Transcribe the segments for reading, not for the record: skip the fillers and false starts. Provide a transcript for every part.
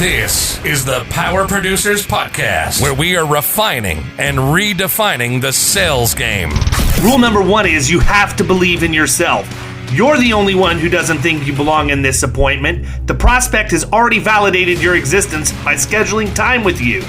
This is the Power Producers Podcast, where we are refining and redefining the sales game. Rule number one is you have to believe in yourself. You're the only one who doesn't think you belong in this appointment. The prospect has already validated your existence by scheduling time with you.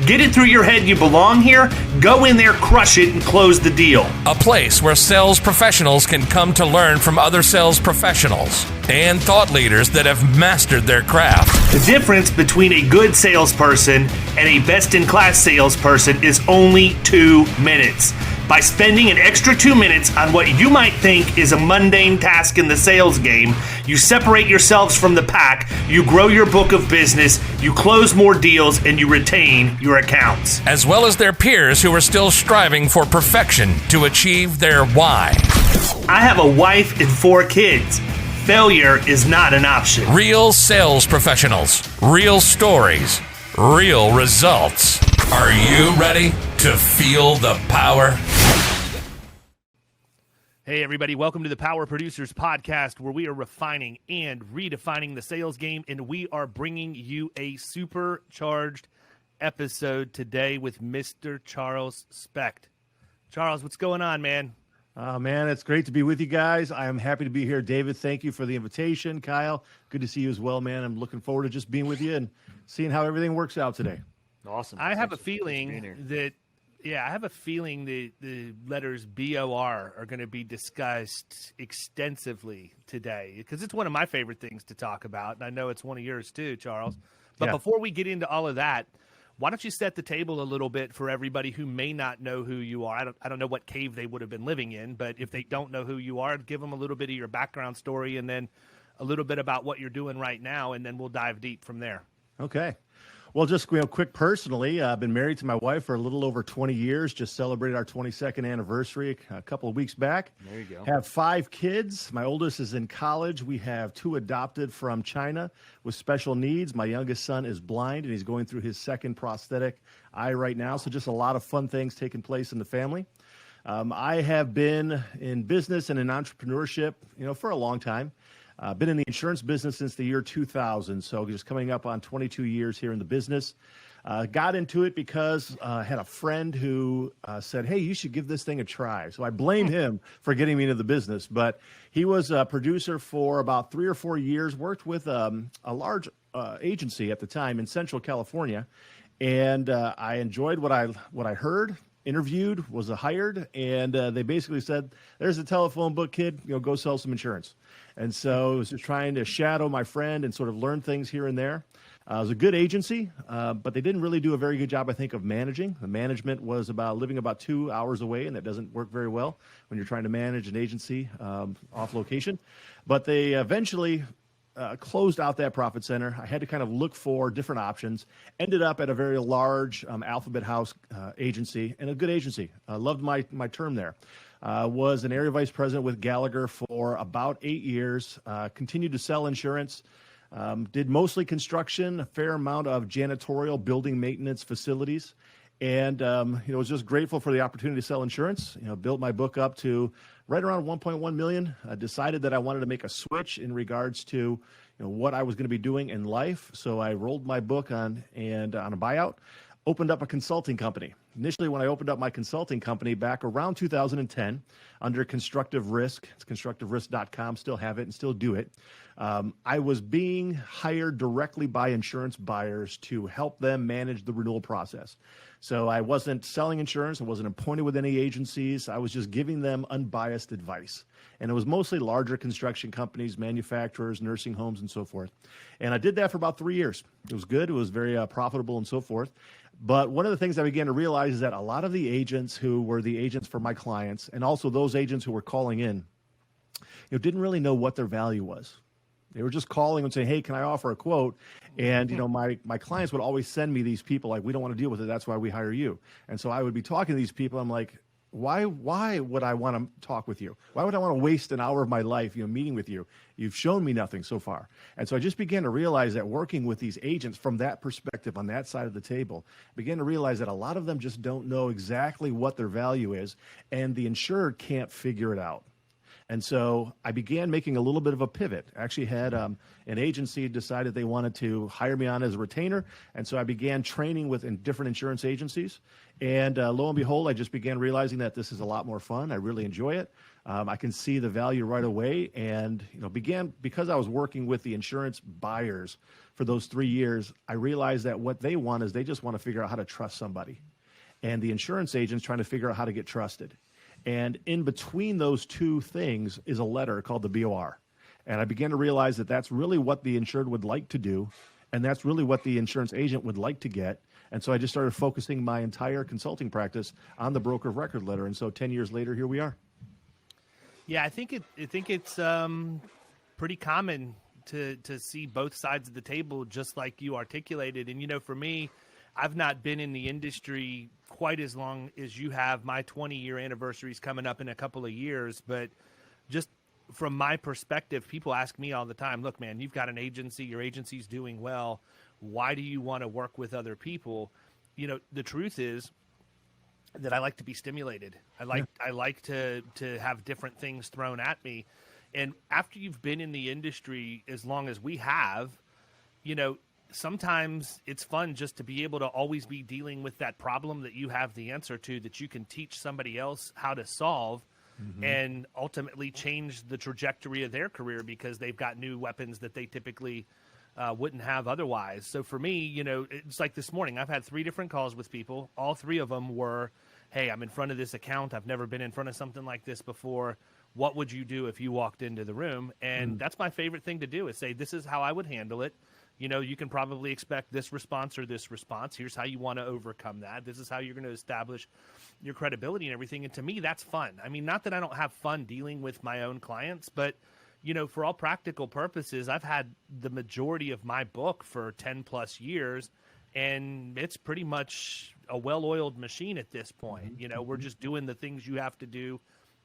Get it through your head you belong here, go in there, crush it, and close the deal. A place where sales professionals can come to learn from other sales professionals and thought leaders that have mastered their craft. The difference between a good salesperson and a best-in-class salesperson is only 2 minutes. By spending an extra 2 minutes on what you might think is a mundane task in the sales game, you separate yourselves from the pack, you grow your book of business, you close more deals, and you retain your accounts. As well as their peers who are still striving for perfection to achieve their why. I have a wife and 4 kids. Failure is not an option. Real sales professionals, real stories, real results. Are you ready to feel the power? Hey everybody, welcome to the Power Producers Podcast, where we are refining and redefining the sales game, and we are bringing you a supercharged episode today with Mr. Charles Specht. Charles, what's going on, man? Man, it's great to be with you guys. I am happy to be here. David, thank you for the invitation. Kyle, good to see you as well, man. I'm looking forward to just being with you and seeing how everything works out today. Awesome. I have a feeling that the letters BOR are going to be discussed extensively today because it's one of my favorite things to talk about, and I know it's one of yours too, Charles. But before we get into all of that, why don't you set the table a little bit for everybody who may not know who you are? I don't know what cave they would have been living in, but if they don't know who you are, give them a little bit of your background story and then a little bit about what you're doing right now, and then we'll dive deep from there. Okay. Well, just quick personally, I've been married to my wife for a little over 20 years, just celebrated our 22nd anniversary a couple of weeks back. There you go. Have 5 kids. My oldest is in college. We have 2 adopted from China with special needs. My youngest son is blind, and he's going through his second prosthetic eye right now. So just a lot of fun things taking place in the family. I have been in business and in entrepreneurship, for a long time. Been in the insurance business since the year 2000, so just coming up on 22 years here in the business. Got into it because I had a friend who said, hey, you should give this thing a try. So I blame him for getting me into the business, but he was a producer for about 3 or 4 years, worked with a large agency at the time in Central California, and I enjoyed what I heard. Interviewed, was hired, and they basically said, there's a telephone book, kid, go sell some insurance. And so I was just trying to shadow my friend and sort of learn things here and there. It was a good agency, but they didn't really do a very good job, I think, of managing. The management was living about 2 hours away, and that doesn't work very well when you're trying to manage an agency off location. But they eventually closed out that profit center. I had to kind of look for different options. Ended up at a very large Alphabet House agency, and a good agency. Loved my term there. Was an area vice president with Gallagher for about 8 years. Continued to sell insurance. Did mostly construction, a fair amount of janitorial, building maintenance facilities. And, was just grateful for the opportunity to sell insurance. Built my book up to right around 1.1 million. I decided that I wanted to make a switch in regards to, what I was going to be doing in life. So I rolled my book on a buyout, opened up a consulting company. Initially, when I opened up my consulting company back around 2010 under Constructive Risk, it's constructiverisk.com, still have it and still do it. I was being hired directly by insurance buyers to help them manage the renewal process. So I wasn't selling insurance. I wasn't appointed with any agencies. I was just giving them unbiased advice. And it was mostly larger construction companies, manufacturers, nursing homes, and so forth. And I did that for about 3 years. It was good. It was very profitable and so forth. But one of the things I began to realize is that a lot of the agents who were the agents for my clients, and also those agents who were calling in, didn't really know what their value was. They were just calling and saying, hey, can I offer a quote? And, my clients would always send me these people like, we don't want to deal with it. That's why we hire you. And so I would be talking to these people. I'm like, why would I want to talk with you? Why would I want to waste an hour of my life, meeting with you? You've shown me nothing so far. And so I just began to realize that working with these agents from that perspective on that side of the table, began to realize that a lot of them just don't know exactly what their value is, and the insured can't figure it out. And so I began making a little bit of a pivot. I actually had an agency decided they wanted to hire me on as a retainer. And so I began training in different insurance agencies. And lo and behold, I just began realizing that this is a lot more fun. I really enjoy it. I can see the value right away. And because I was working with the insurance buyers for those 3 years, I realized that what they want is they just want to figure out how to trust somebody. And the insurance agent's trying to figure out how to get trusted. And in between those two things is a letter called the BOR. And I began to realize that that's really what the insured would like to do. And that's really what the insurance agent would like to get. And so I just started focusing my entire consulting practice on the broker of record letter. And so 10 years later, here we are. Yeah, I think it's pretty common to see both sides of the table, just like you articulated. And, for me, I've not been in the industry quite as long as you have. My 20-year anniversary is coming up in a couple of years. But just from my perspective, people ask me all the time, look, man, you've got an agency. Your agency's doing well. Why do you want to work with other people? The truth is that I like to be stimulated. I like to have different things thrown at me. And after you've been in the industry as long as we have, sometimes it's fun just to be able to always be dealing with that problem that you have the answer to, that you can teach somebody else how to solve, and ultimately change the trajectory of their career because they've got new weapons that they typically wouldn't have otherwise. So for me, it's like this morning, I've had 3 different calls with people. All 3 of them were, hey, I'm in front of this account. I've never been in front of something like this before. What would you do if you walked into the room? And that's my favorite thing to do, is say, this is how I would handle it. You can probably expect this response or this response. Here's how you want to overcome that. This is how you're going to establish your credibility and everything. And to me, that's fun. I mean, not that I don't have fun dealing with my own clients, but, for all practical purposes, I've had the majority of my book for 10 plus years, and it's pretty much a well-oiled machine at this point. We're just doing the things you have to do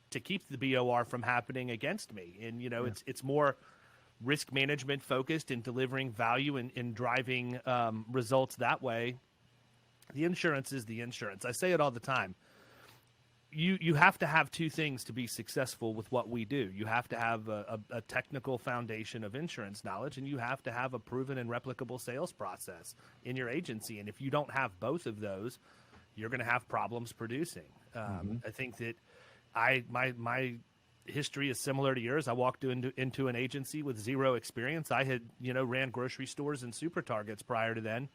to keep the BOR from happening against me. And, it's more risk management focused and delivering value and driving results that way. The insurance is the insurance. I say it all the time. You have to have 2 things to be successful with what we do. You have to have a technical foundation of insurance knowledge, and you have to have a proven and replicable sales process in your agency. And if you don't have both of those, you're going to have problems producing. I think that my history is similar to yours. I walked into an agency with 0 experience. I had, ran grocery stores and super Targets prior to then,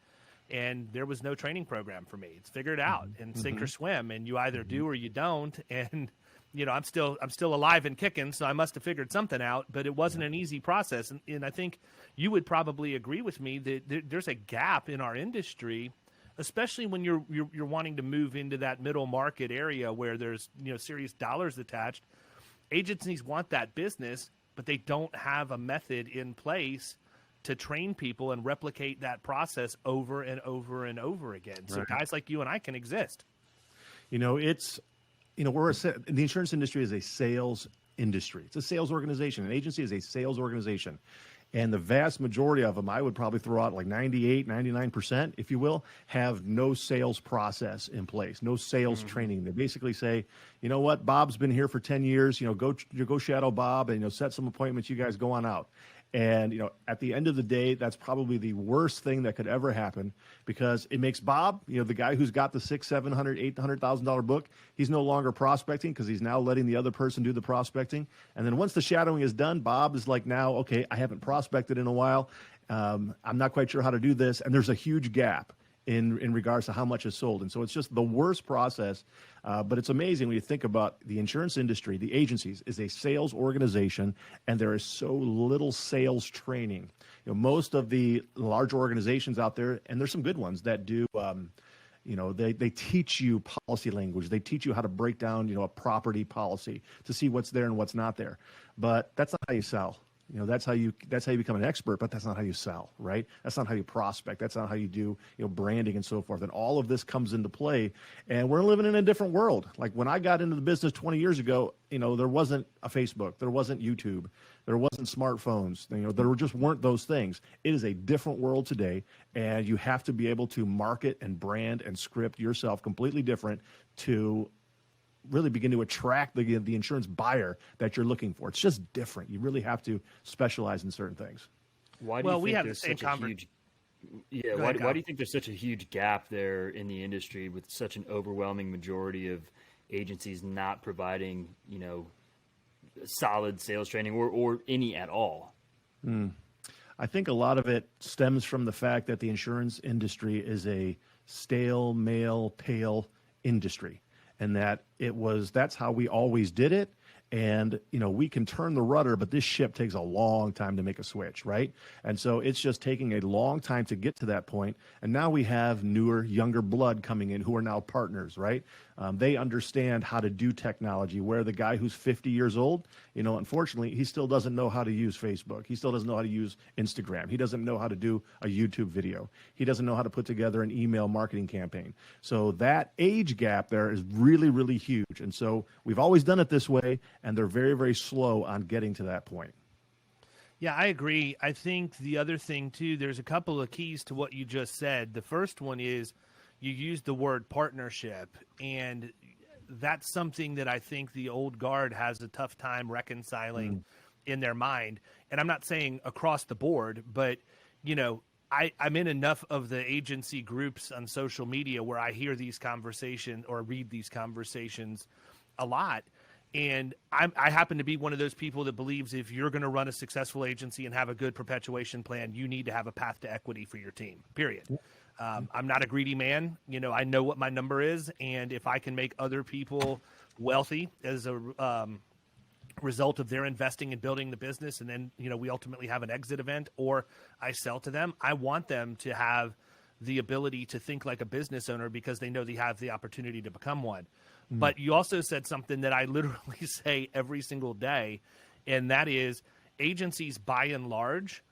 and there was no training program for me. It's figured out and sink or swim, and you either do or you don't. And, I'm still alive and kicking, so I must have figured something out, but it wasn't an easy process. And I think you would probably agree with me that there's a gap in our industry, especially when you're wanting to move into that middle market area where there's, serious dollars attached. Agencies want that business, but they don't have a method in place to train people and replicate that process over and over and over again. So guys like you and I can exist. It's, the insurance industry is a sales industry. It's a sales organization. An agency is a sales organization. And the vast majority of them, I would probably throw out like 98, 99%, if you will, have no sales process in place, no sales training. They basically say, you know what, Bob's been here for 10 years, go shadow Bob and, set some appointments, you guys go on out. And, at the end of the day, that's probably the worst thing that could ever happen, because it makes Bob, the guy who's got the $600,000, $700,000, $800,000 book, he's no longer prospecting because he's now letting the other person do the prospecting. And then once the shadowing is done, Bob is like, now, okay, I haven't prospected in a while. I'm not quite sure how to do this. And there's a huge gap in regards to how much is sold. And so it's just the worst process. But it's amazing when you think about the insurance industry. The agencies is a sales organization, and there is so little sales training. Most of the large organizations out there, and there's some good ones that do, they teach you policy language. They teach you how to break down, a property policy to see what's there and what's not there. But that's not how you sell. That's how you become an expert, but that's not how you sell, right? That's not how you prospect. That's not how you do, branding and so forth. And all of this comes into play, and we're living in a different world. Like when I got into the business 20 years ago, there wasn't a Facebook, there wasn't YouTube, there wasn't smartphones, there just weren't those things. It is a different world today, and you have to be able to market and brand and script yourself completely different to really begin to attract the insurance buyer that you're looking for. It's just different. You really have to specialize in certain things. Why do you think there's such a huge why do you think there's such a huge gap there in the industry with such an overwhelming majority of agencies not providing, solid sales training or any at all? I think a lot of it stems from the fact that the insurance industry is a stale, male, pale industry, and that's how we always did it. And, we can turn the rudder, but this ship takes a long time to make a switch, right? And so it's just taking a long time to get to that point. And now we have newer, younger blood coming in who are now partners, right? They understand how to do technology, where the guy who's 50 years old, unfortunately, he still doesn't know how to use Facebook. He still doesn't know how to use Instagram. He doesn't know how to do a YouTube video. He doesn't know how to put together an email marketing campaign. So that age gap there is really, really huge. And so we've always done it this way, and they're very, very slow on getting to that point. Yeah, I agree. I think the other thing, too, there's a couple of keys to what you just said. The first one is you used the word partnership, and that's something that I think the old guard has a tough time reconciling in their mind. And I'm not saying across the board, but, I'm in enough of the agency groups on social media where I hear these conversations or read these conversations a lot. And I happen to be one of those people that believes if you're going to run a successful agency and have a good perpetuation plan, you need to have a path to equity for your team, period. I'm not a greedy man. I know what my number is. And if I can make other people wealthy as a result of their investing and building the business, and then, we ultimately have an exit event or I sell to them, I want them to have the ability to think like a business owner because they know they have the opportunity to become one. But you also said something that I literally say every single day, and that is agencies by and large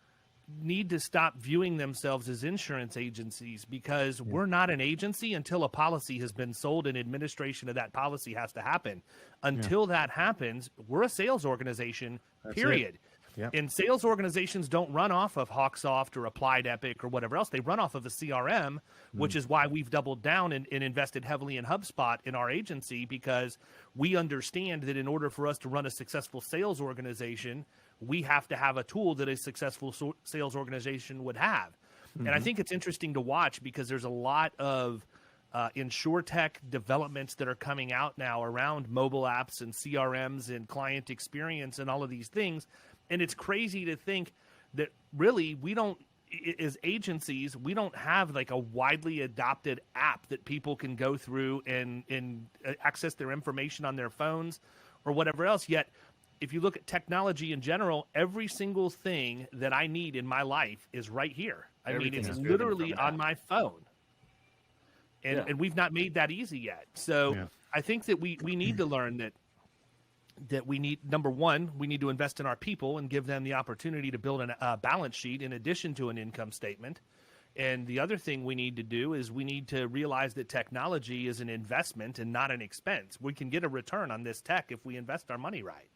need to stop viewing themselves as insurance agencies because we're not an agency until a policy has been sold and administration of that policy has to happen. Until that happens, we're a sales organization, period. Yep. And sales organizations don't run off of HawkSoft or Applied Epic or whatever else. They run off of a CRM, which is why we've doubled down and invested heavily in HubSpot in our agency, because we understand that in order for us to run a successful sales organization, we have to have a tool that a successful sales organization would have. And I think it's interesting to watch because there's a lot of InsurTech developments that are coming out now around mobile apps and CRMs and client experience and all of these things. And it's crazy to think that really we don't, as agencies, we don't have like a widely adopted app that people can go through and access their information on their phones or whatever else. Yet, if you look at technology in general, every single thing that I need in my life is right here. It's literally on my phone. And we've not made that easy yet. So I think that we need to learn that we need, number one, we need to invest in our people and give them the opportunity to build a balance sheet in addition to an income statement. And the other thing we need to do is we need to realize that technology is an investment and not an expense. We can get a return on this tech if we invest our money right.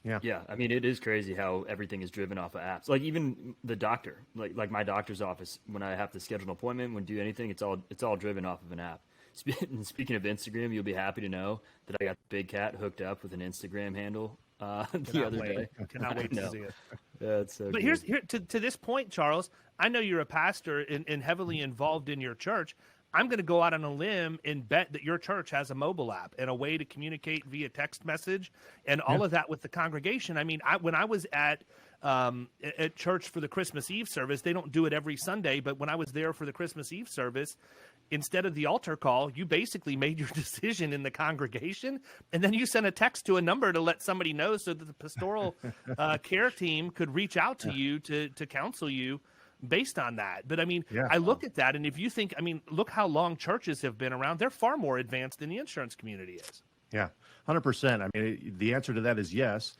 Yeah. I mean, it is crazy how everything is driven off of apps. Like even the doctor, like my doctor's office, when I have to schedule an appointment, when do anything, it's all driven off of an app. Speaking of Instagram, you'll be happy to know that I got Big Cat hooked up with an Instagram handle the other day. I cannot wait to see it. Yeah, it's so but good. here's to this point, Charles, I know you're a pastor and heavily involved in your church. I'm going to go out on a limb and bet that your church has a mobile app and a way to communicate via text message and all of that with the congregation. I mean, when I was at church for the Christmas Eve service, they don't do it every Sunday, but when I was there for the Christmas Eve service, instead of the altar call, you basically made your decision in the congregation, and then you sent a text to a number to let somebody know so that the pastoral care team could reach out to you to counsel you based on that. But I mean, I look at that, and if you think, I mean, look how long churches have been around. They're far more advanced than the insurance community is. Yeah, 100%. I mean, the answer to that is yes.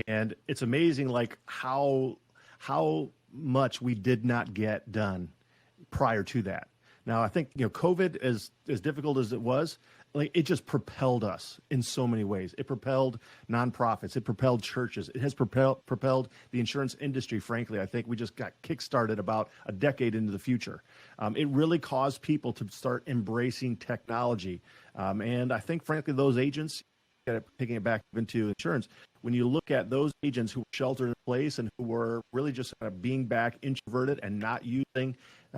And it's amazing, like how much we did not get done prior to that. Now, I think, COVID, as difficult as it was, like it just propelled us in so many ways. It propelled nonprofits. It propelled churches. It has propelled the insurance industry. Frankly, I think we just got kickstarted about a decade into the future. It really caused people to start embracing technology. And I think, frankly, those agents, taking it back into insurance, when you look at those agents who were sheltered in place and who were really just kind of being back introverted and not using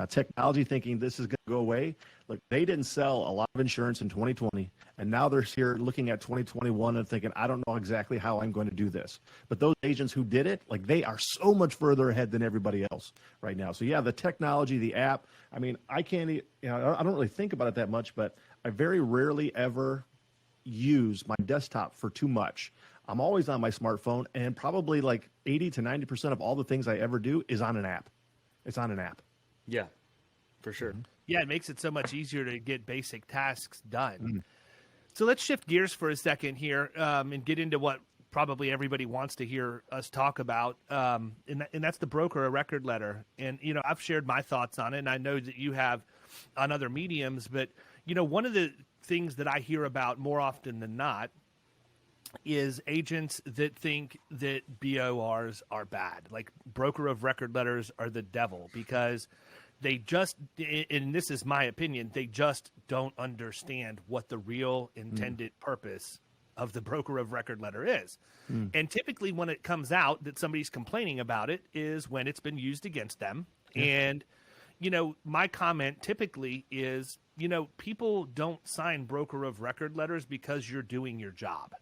technology, thinking this is going to go away, look, they didn't sell a lot of insurance in 2020, and now they're here looking at 2021 and thinking, I don't know exactly how I'm going to do this. But those agents who did it, like, they are so much further ahead than everybody else right now. So yeah, the technology, the app, I mean, I don't really think about it that much, but I very rarely ever use my desktop for too much. I'm always on my smartphone, and probably like 80 to 90% of all the things I ever do is on an app. It's on an app. Yeah, for sure. Yeah, it makes it so much easier to get basic tasks done. So let's shift gears for a second here and get into what probably everybody wants to hear us talk about, and that's the broker a record letter. And, I've shared my thoughts on it, and I know that you have on other mediums, but, one of the things that I hear about more often than not is agents that think that BORs are bad. Like, broker of record letters are the devil, because they just, and this is my opinion, they just don't understand what the real intended purpose of the broker of record letter is. And typically when it comes out that somebody's complaining about it is when it's been used against them. And, my comment typically is, people don't sign broker of record letters because you're doing your job.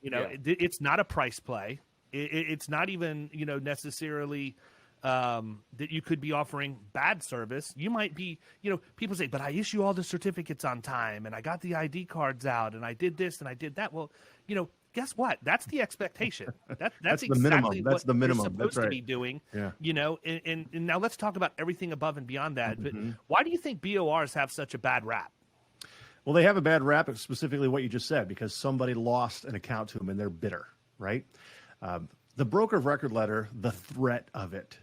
It's not a price play. It's not even, necessarily that you could be offering bad service. You might be, people say, but I issue all the certificates on time, and I got the ID cards out, and I did this and I did that. Well, guess what? That's the expectation. That's exactly the minimum. That's what the minimum. you're supposed That's right. to be doing. Yeah. And now let's talk about everything above and beyond that. But why do you think BORs have such a bad rap? Well, they have a bad rap, specifically what you just said, because somebody lost an account to them and they're bitter, right? The broker of record letter, the threat of it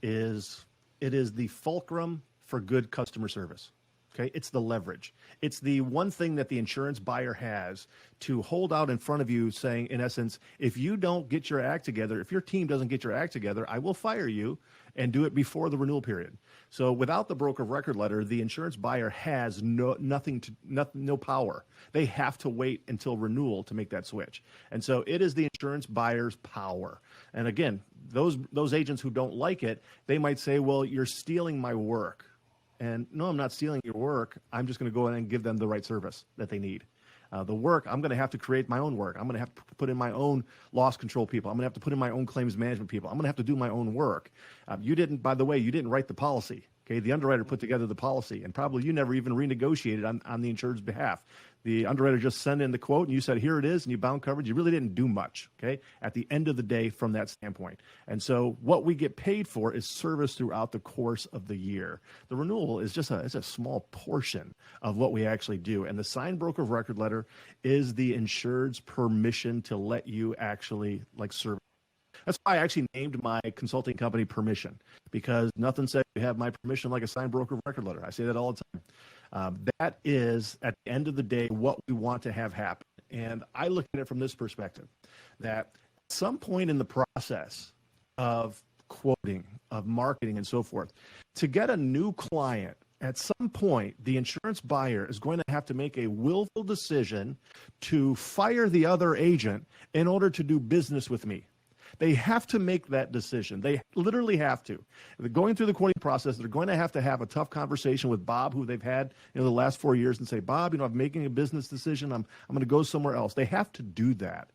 is the fulcrum for good customer service. Okay, it's the leverage. It's the one thing that the insurance buyer has to hold out in front of you, saying, in essence, if you don't get your act together, if your team doesn't get your act together, I will fire you, and do it before the renewal period. So without the broker of record letter, the insurance buyer has no power. They have to wait until renewal to make that switch. And so it is the insurance buyer's power. And again, those agents who don't like it, they might say, well, you're stealing my work. And no, I'm not stealing your work. I'm just going to go in and give them the right service that they need. The work, I'm going to have to create my own work. I'm going to have to put in my own loss control people. I'm going to have to put in my own claims management people. I'm going to have to do my own work. You didn't write the policy. Okay, the underwriter put together the policy, and probably you never even renegotiated on the insured's behalf. The underwriter just sent in the quote, and you said, here it is, and you bound coverage. You really didn't do much, okay, at the end of the day from that standpoint. And so what we get paid for is service throughout the course of the year. The renewal is just it's a small portion of what we actually do. And the signed broker of record letter is the insured's permission to let you actually serve. That's why I actually named my consulting company Permission, because nothing says you have my permission like a signed broker of record letter. I say that all the time. That is, at the end of the day, what we want to have happen. And I look at it from this perspective, that at some point in the process of quoting, of marketing, and so forth, to get a new client, at some point, the insurance buyer is going to have to make a willful decision to fire the other agent in order to do business with me. They have to make that decision. They literally have to. They're going through the quoting process. They're going to have a tough conversation with Bob, who they've had the last 4 years, and say, Bob, I'm making a business decision. I'm going to go somewhere else. They have to do that.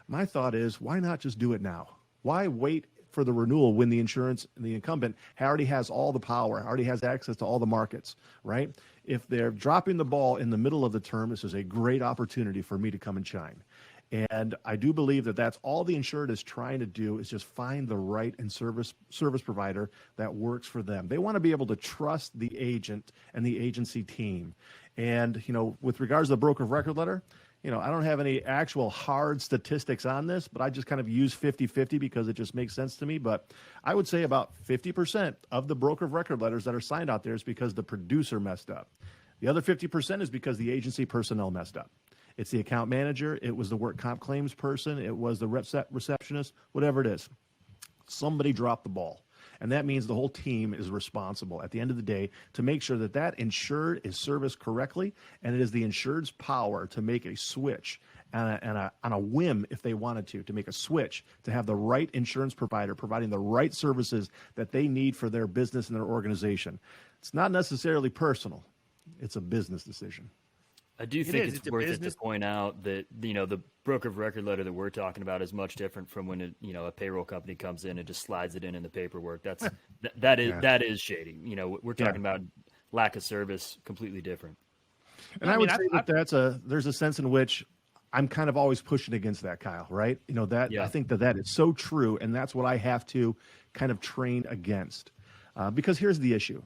My thought is, why not just do it now? Why wait for the renewal when the incumbent already has all the power, already has access to all the markets, right? If they're dropping the ball in the middle of the term, this is a great opportunity for me to come and shine. And I do believe that that's all the insured is trying to do, is just find the right and service provider that works for them. They want to be able to trust the agent and the agency team. And, with regards to the broker of record letter, I don't have any actual hard statistics on this, but I just kind of use 50-50 because it just makes sense to me. But I would say about 50% of the broker of record letters that are signed out there is because the producer messed up. The other 50% is because the agency personnel messed up. It's the account manager. It was the work comp claims person. It was the receptionist, whatever it is. Somebody dropped the ball. And that means the whole team is responsible at the end of the day to make sure that that insured is serviced correctly, and it is the insured's power to make a switch on a whim, if they wanted to make a switch, to have the right insurance provider providing the right services that they need for their business and their organization. It's not necessarily personal. It's a business decision. I do think it's worth it to point out that, the broker of record letter that we're talking about is much different from when a payroll company comes in and just slides it in the paperwork. That is shady. We're talking about lack of service, completely different. And I would say that there's a sense in which I'm kind of always pushing against that, Kyle, right? I think that is so true, and that's what I have to kind of train against. Because here's the issue.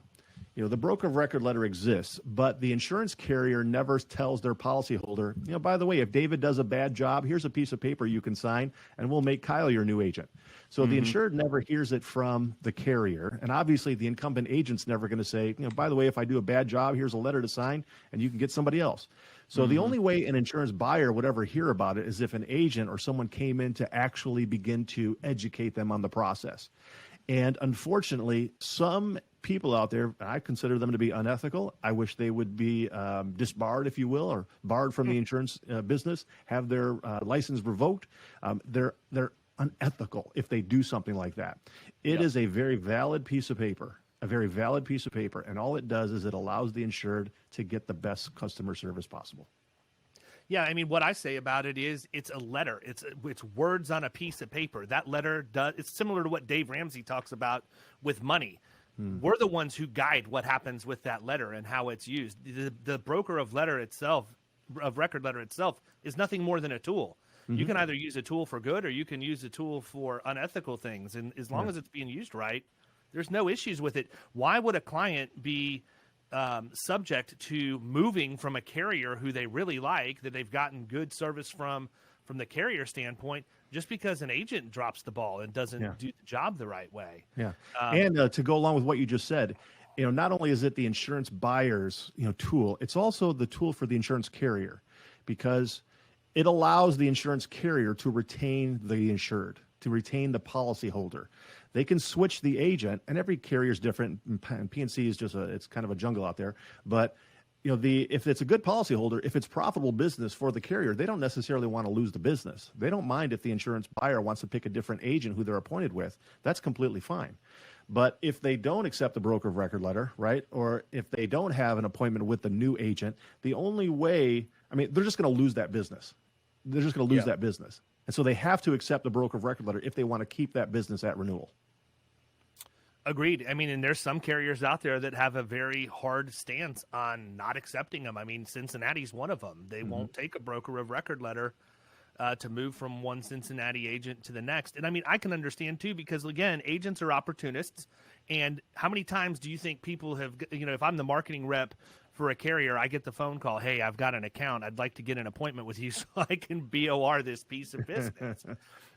The broker of record letter exists, but the insurance carrier never tells their policyholder, by the way, if David does a bad job, here's a piece of paper you can sign, and we'll make Kyle your new agent. So the insured never hears it from the carrier, and obviously the incumbent agent's never going to say, by the way, if I do a bad job, here's a letter to sign, and you can get somebody else. So the only way an insurance buyer would ever hear about it is if an agent or someone came in to actually begin to educate them on the process. And unfortunately, some people out there, I consider them to be unethical. I wish they would be disbarred, if you will, or barred from the insurance business, have their license revoked. They're unethical if they do something like that. It is a very valid piece of paper, and all it does is it allows the insured to get the best customer service possible. Yeah, I mean, what I say about it is it's a letter. It's words on a piece of paper. That letter it's similar to what Dave Ramsey talks about with money. We're the ones who guide what happens with that letter and how it's used. The broker of record letter itself is nothing more than a tool. You can either use a tool for good or you can use a tool for unethical things. And as long as it's being used right, there's no issues with it. Why would a client be subject to moving from a carrier who they really like, that they've gotten good service from the carrier standpoint, just because an agent drops the ball and doesn't do the job the right way? Yeah. And to go along with what you just said, not only is it the insurance buyer's, tool, it's also the tool for the insurance carrier, because it allows the insurance carrier to retain the insured, to retain the policyholder. They can switch the agent, and every carrier is different. And P&C is it's kind of a jungle out there. But if it's a good policyholder, if it's profitable business for the carrier, they don't necessarily want to lose the business. They don't mind if the insurance buyer wants to pick a different agent who they're appointed with. That's completely fine. But if they don't accept the broker of record letter, right, or if they don't have an appointment with the new agent, the only way, they're just going to lose that business. They're just going to lose that business. And so they have to accept the broker of record letter if they want to keep that business at renewal. Agreed. And there's some carriers out there that have a very hard stance on not accepting them. Cincinnati's one of them. They won't take a broker of record letter to move from one Cincinnati agent to the next. And I can understand too, because again, agents are opportunists. And how many times do you think people have, if I'm the marketing rep for a carrier, I get the phone call, hey, I've got an account. I'd like to get an appointment with you so I can BOR this piece of business.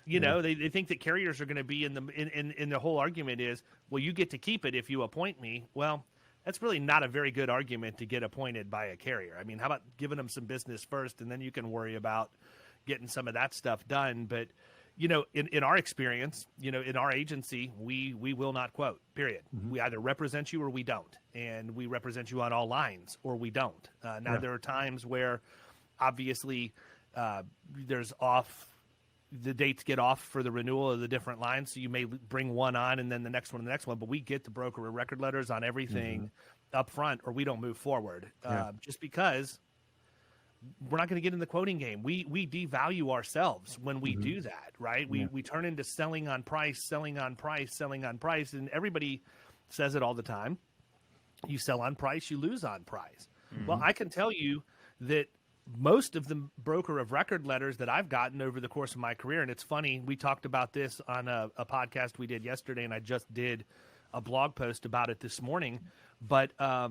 They think that carriers are going to be in the whole argument is, well, you get to keep it if you appoint me. Well, that's really not a very good argument to get appointed by a carrier. How about giving them some business first, and then you can worry about getting some of that stuff done. But, in our experience, in our agency, we will not quote, period. We either represent you or we don't. And we represent you on all lines or we don't. There are times where obviously the dates get off for the renewal of the different lines. So you may bring one on and then the next one, but we get the broker of record letters on everything up front or we don't move forward just because we're not going to get in the quoting game. We devalue ourselves when we do that, right? We turn into selling on price, and everybody says it all the time. You sell on price, you lose on price. Well, I can tell you that most of the broker of record letters that I've gotten over the course of my career, and it's funny, we talked about this on a podcast we did yesterday, and I just did a blog post about it this morning, but I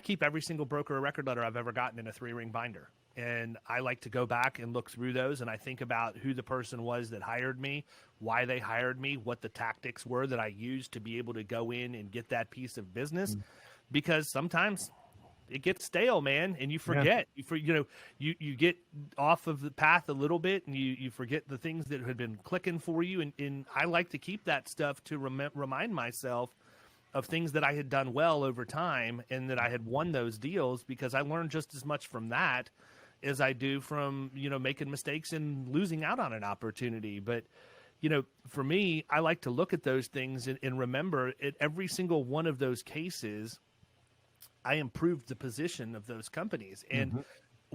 keep every single broker of record letter I've ever gotten in a 3-ring binder. And I like to go back and look through those, and I think about who the person was that hired me, why they hired me, what the tactics were that I used to be able to go in and get that piece of business. Because sometimes it gets stale, man, and you forget. You get off of the path a little bit, and you forget the things that had been clicking for you. And I like to keep that stuff to remind myself of things that I had done well over time, and that I had won those deals, because I learned just as much from that as I do from making mistakes and losing out on an opportunity. But for me, I like to look at those things and remember, at every single one of those cases, I improved the position of those companies. And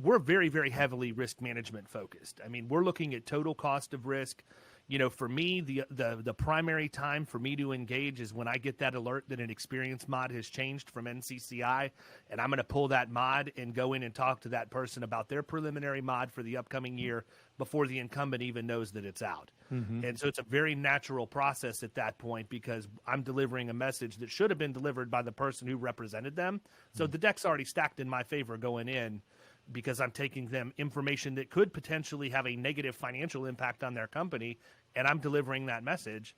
we're very, very heavily risk management focused. I mean, we're looking at total cost of risk. For me, the primary time for me to engage is when I get that alert that an experience mod has changed from NCCI, and I'm going to pull that mod and go in and talk to that person about their preliminary mod for the upcoming year before the incumbent even knows that it's out. And so it's a very natural process at that point, because I'm delivering a message that should have been delivered by the person who represented them. So the deck's already stacked in my favor going in, because I'm taking them information that could potentially have a negative financial impact on their company, and I'm delivering that message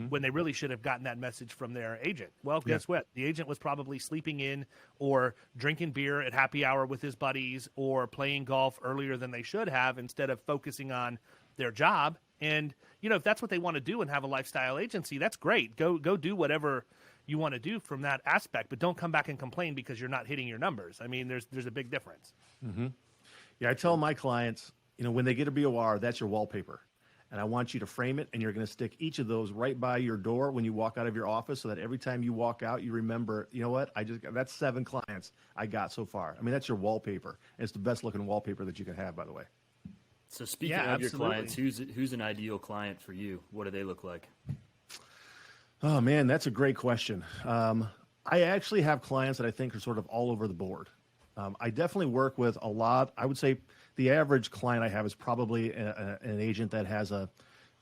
when they really should have gotten that message from their agent. Well, guess what? The agent was probably sleeping in or drinking beer at happy hour with his buddies or playing golf earlier than they should have, instead of focusing on their job. And, if that's what they want to do and have a lifestyle agency, that's great. Go do whatever you want to do from that aspect, but don't come back and complain because you're not hitting your numbers. I mean, there's a big difference. Yeah, I tell my clients, when they get a BOR, that's your wallpaper. And I want you to frame it, and you're going to stick each of those right by your door when you walk out of your office, so that every time you walk out, you remember, you know what, that's 7 clients I got so far. I mean, that's your wallpaper. And it's the best looking wallpaper that you can have, by the way. So speaking of your clients, who's an ideal client for you? What do they look like? Oh, man, that's a great question. I actually have clients that I think are sort of all over the board. I definitely work with a lot. I would say the average client I have is probably an agent that has a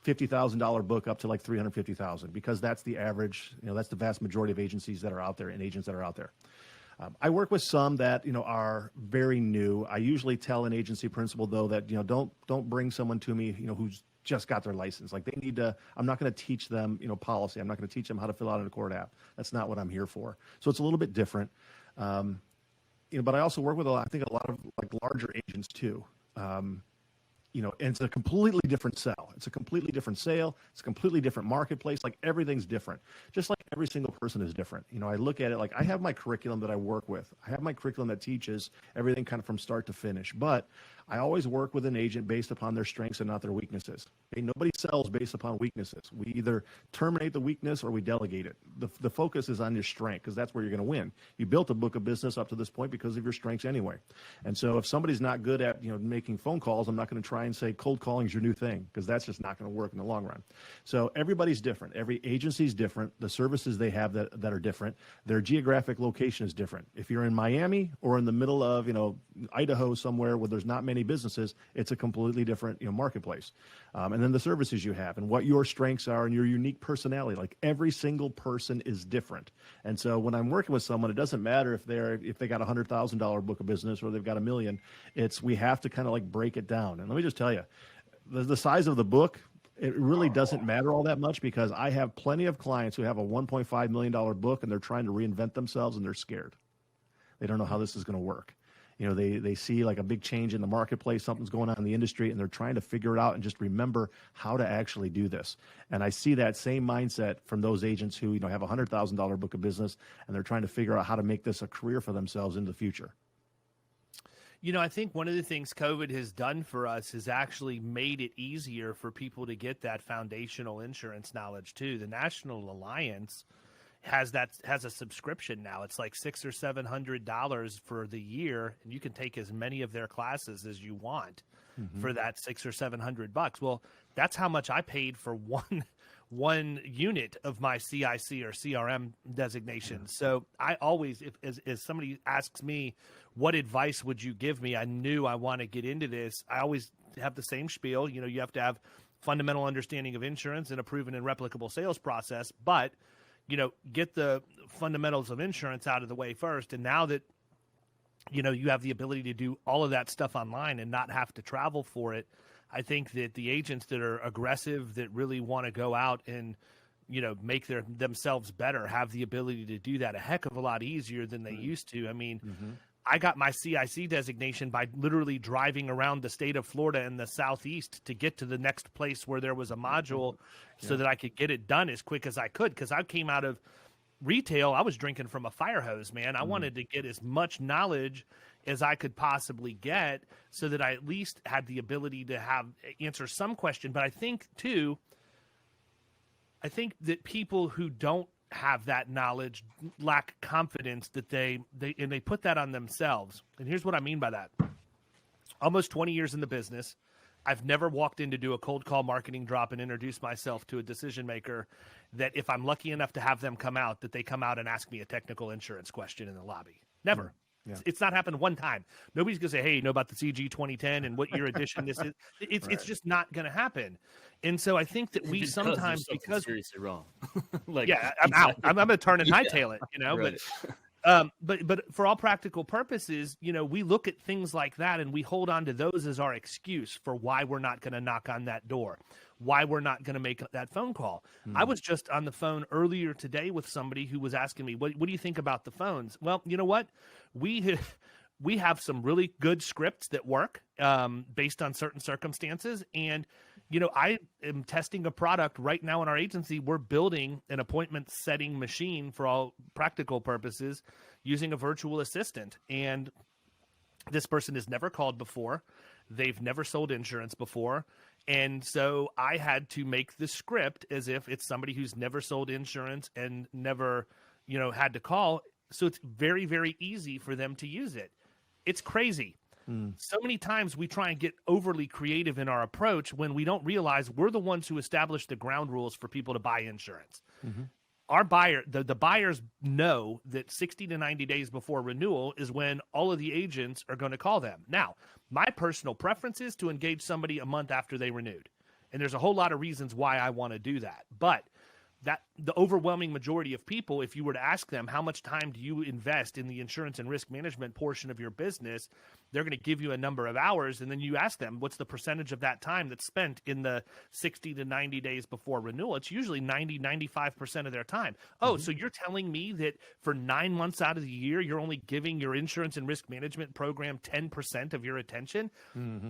$50,000 book up to like $350,000, because that's the average. That's the vast majority of agencies that are out there and agents that are out there. I work with some that are very new. I usually tell an agency principal, though, that don't bring someone to me who's just got their license. Like, they need to. I'm not going to teach them policy. I'm not going to teach them how to fill out an Accord app. That's not what I'm here for. So it's a little bit different. But I also work with a lot of like larger agents too. And it's a completely different sell. It's a completely different sale. It's a completely different marketplace. Like, everything's different. Just like every single person is different. I look at it like, I have my curriculum that I work with. I have my curriculum that teaches everything kind of from start to finish. But I always work with an agent based upon their strengths and not their weaknesses. Okay? Nobody sells based upon weaknesses. We either terminate the weakness or we delegate it. The focus is on your strength, because that's where you're going to win. You built a book of business up to this point because of your strengths anyway. And so if somebody's not good at making phone calls, I'm not going to try and say cold calling is your new thing, because that's just not going to work in the long run. So everybody's different. Every agency is different. The services they have that are different. Their geographic location is different. If you're in Miami or in the middle of Idaho somewhere where there's not many businesses, it's a completely different marketplace. And then the services you have and what your strengths are and your unique personality. Like, every single person is different. And so when I'm working with someone, it doesn't matter if they got $100,000 book of business or they've got $1 million. We have to kind of like break it down. And let me just tell you, the size of the book, it really doesn't matter all that much, because I have plenty of clients who have a $1.5 million book and they're trying to reinvent themselves and they're scared. They don't know how this is going to work. They see like a big change in the marketplace, something's going on in the industry, and they're trying to figure it out and just remember how to actually do this. And I see that same mindset from those agents who have a $100,000 book of business, and they're trying to figure out how to make this a career for themselves in the future. I think one of the things COVID has done for us is actually made it easier for people to get that foundational insurance knowledge too. The National Alliance has a subscription now. It's like $600 or $700 for the year, and you can take as many of their classes as you want for that $600 or $700. Well, that's how much I paid for one unit of my CIC or CRM designation. Yeah. So I always, as somebody asks me, what advice would you give me? I knew I want to get into this. I always have the same spiel. You have to have fundamental understanding of insurance and a proven and replicable sales process, but get the fundamentals of insurance out of the way first. And now that, you have the ability to do all of that stuff online and not have to travel for it, I think that the agents that are aggressive, that really want to go out and, make themselves better, have the ability to do that a heck of a lot easier than they used to. I mean, I got my CIC designation by literally driving around the state of Florida and the Southeast to get to the next place where there was a module so that I could get it done as quick as I could. Because I came out of retail, I was drinking from a fire hose, man. I wanted to get as much knowledge as I could possibly get so that I at least had the ability to answer some question. But I think that people who don't have that knowledge lack confidence that they put that on themselves. And here's what I mean by that. Almost 20 years in the business, I've never walked in to do a cold call marketing drop and introduce myself to a decision maker that if I'm lucky enough to have them come out, that they come out and ask me a technical insurance question in the lobby. Never. Yeah. It's not happened one time. Nobody's going to say, hey, you know about the CG 2010 and what year edition this is? It's just not going to happen. And so I think that we sometimes, because seriously wrong. I'm out. I'm going to turn and hightail it, right. But for all practical purposes, we look at things like that and we hold on to those as our excuse for why we're not going to knock on that door, why we're not going to make that phone call. I was just on the phone earlier today with somebody who was asking me, what do you think about the phones? Well, you know what? We have some really good scripts that work based on certain circumstances. And, I am testing a product right now in our agency. We're building an appointment setting machine for all practical purposes using a virtual assistant. And this person has never called before. They've never sold insurance before. And so I had to make the script as if it's somebody who's never sold insurance and never, had to call. So it's very, very easy for them to use it. It's crazy. So many times we try and get overly creative in our approach when we don't realize we're the ones who establish the ground rules for people to buy insurance. Our the buyers know that 60 to 90 days before renewal is when all of the agents are going to call them. Now, my personal preference is to engage somebody a month after they renewed. And there's a whole lot of reasons why I want to do that. But that the overwhelming majority of people, if you were to ask them how much time do you invest in the insurance and risk management portion of your business, they're going to give you a number of hours. And then you ask them, what's the percentage of that time that's spent in the 60 to 90 days before renewal? It's usually 95% of their time. Oh, so you're telling me that for 9 months out of the year, you're only giving your insurance and risk management program 10% of your attention?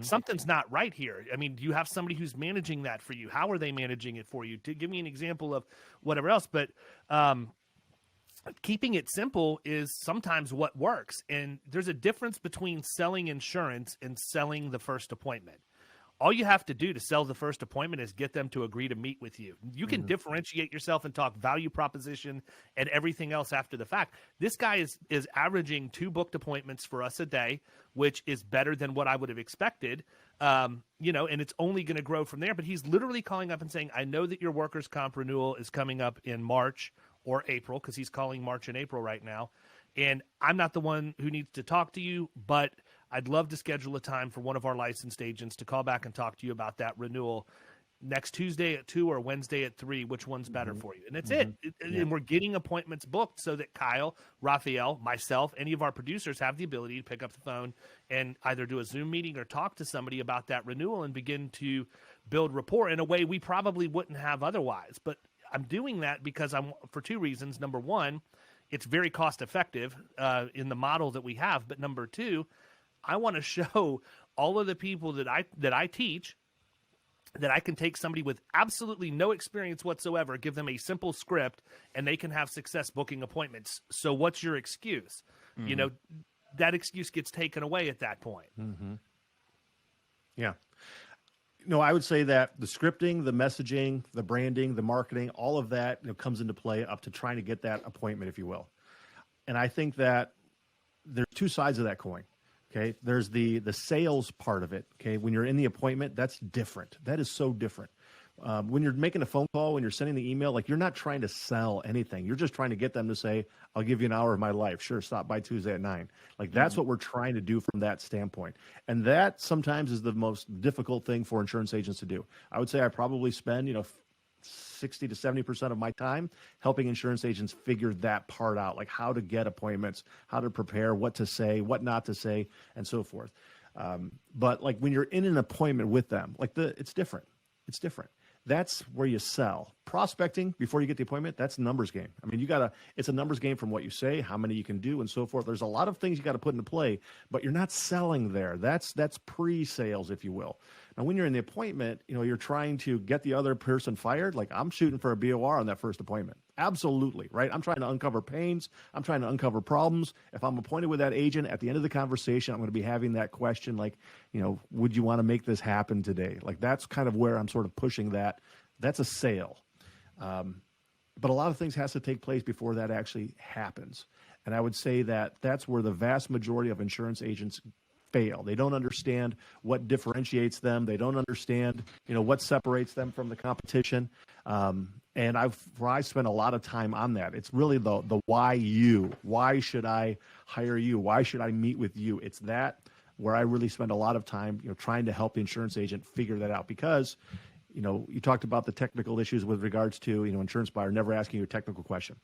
Something's not right here. I mean, do you have somebody who's managing that for you? How are they managing it for you? To give me an example of whatever else. But keeping it simple is sometimes what works. And there's a difference between selling insurance and selling the first appointment. All you have to do to sell the first appointment is get them to agree to meet with you. You can differentiate yourself and talk value proposition and everything else after the fact. This guy is averaging 2 booked appointments for us a day, which is better than what I would have expected. And it's only going to grow from there. But he's literally calling up and saying, I know that your workers' comp renewal is coming up in March or April, because he's calling March and April right now. And I'm not the one who needs to talk to you, but I'd love to schedule a time for one of our licensed agents to call back and talk to you about that renewal next Tuesday at 2 or Wednesday at 3. Which one's better for you? And that's it. And we're getting appointments booked so that Kyle, Raphael, myself, any of our producers have the ability to pick up the phone and either do a Zoom meeting or talk to somebody about that renewal and begin to build rapport in a way we probably wouldn't have otherwise. But I'm doing that because for 2 reasons. Number one, it's very cost effective in the model that we have. But number 2, I want to show all of the people that I teach that I can take somebody with absolutely no experience whatsoever, give them a simple script, and they can have success booking appointments. So what's your excuse? That excuse gets taken away at that point. Yeah. No, I would say that the scripting, the messaging, the branding, the marketing, all of that comes into play up to trying to get that appointment, if you will. And I think that there's 2 sides of that coin. Okay, there's the sales part of it. Okay, when you're in the appointment, that's different. That is so different. When you're making a phone call, when you're sending the email, like, you're not trying to sell anything. You're just trying to get them to say, I'll give you an hour of my life. Sure, stop by Tuesday at 9. Like, that's what we're trying to do from that standpoint. And that sometimes is the most difficult thing for insurance agents to do. I would say I probably spend, 60 to 70% of my time helping insurance agents figure that part out, like how to get appointments, how to prepare, what to say, what not to say, and so forth. But like when you're in an appointment with them, like it's different. It's different. That's where you sell. Prospecting before you get the appointment, that's a numbers game. I mean, it's a numbers game from what you say, how many you can do, and so forth. There's a lot of things you got to put into play, but you're not selling there. That's pre-sales, if you will. Now, when you're in the appointment, you're trying to get the other person fired. Like, I'm shooting for a BOR on that first appointment. Absolutely, right? I'm trying to uncover pains. I'm trying to uncover problems. If I'm appointed with that agent, at the end of the conversation, I'm going to be having that question like, would you want to make this happen today? Like, that's kind of where I'm sort of pushing that. That's a sale. But a lot of things has to take place before that actually happens. And I would say that that's where the vast majority of insurance agents fail. They don't understand what differentiates them. They don't understand, what separates them from the competition. And I spent a lot of time on that. It's really the why you. Why should I hire you? Why should I meet with you? It's that where I really spend a lot of time, trying to help the insurance agent figure that out because, you talked about the technical issues with regards to, insurance buyer never asking you a technical question.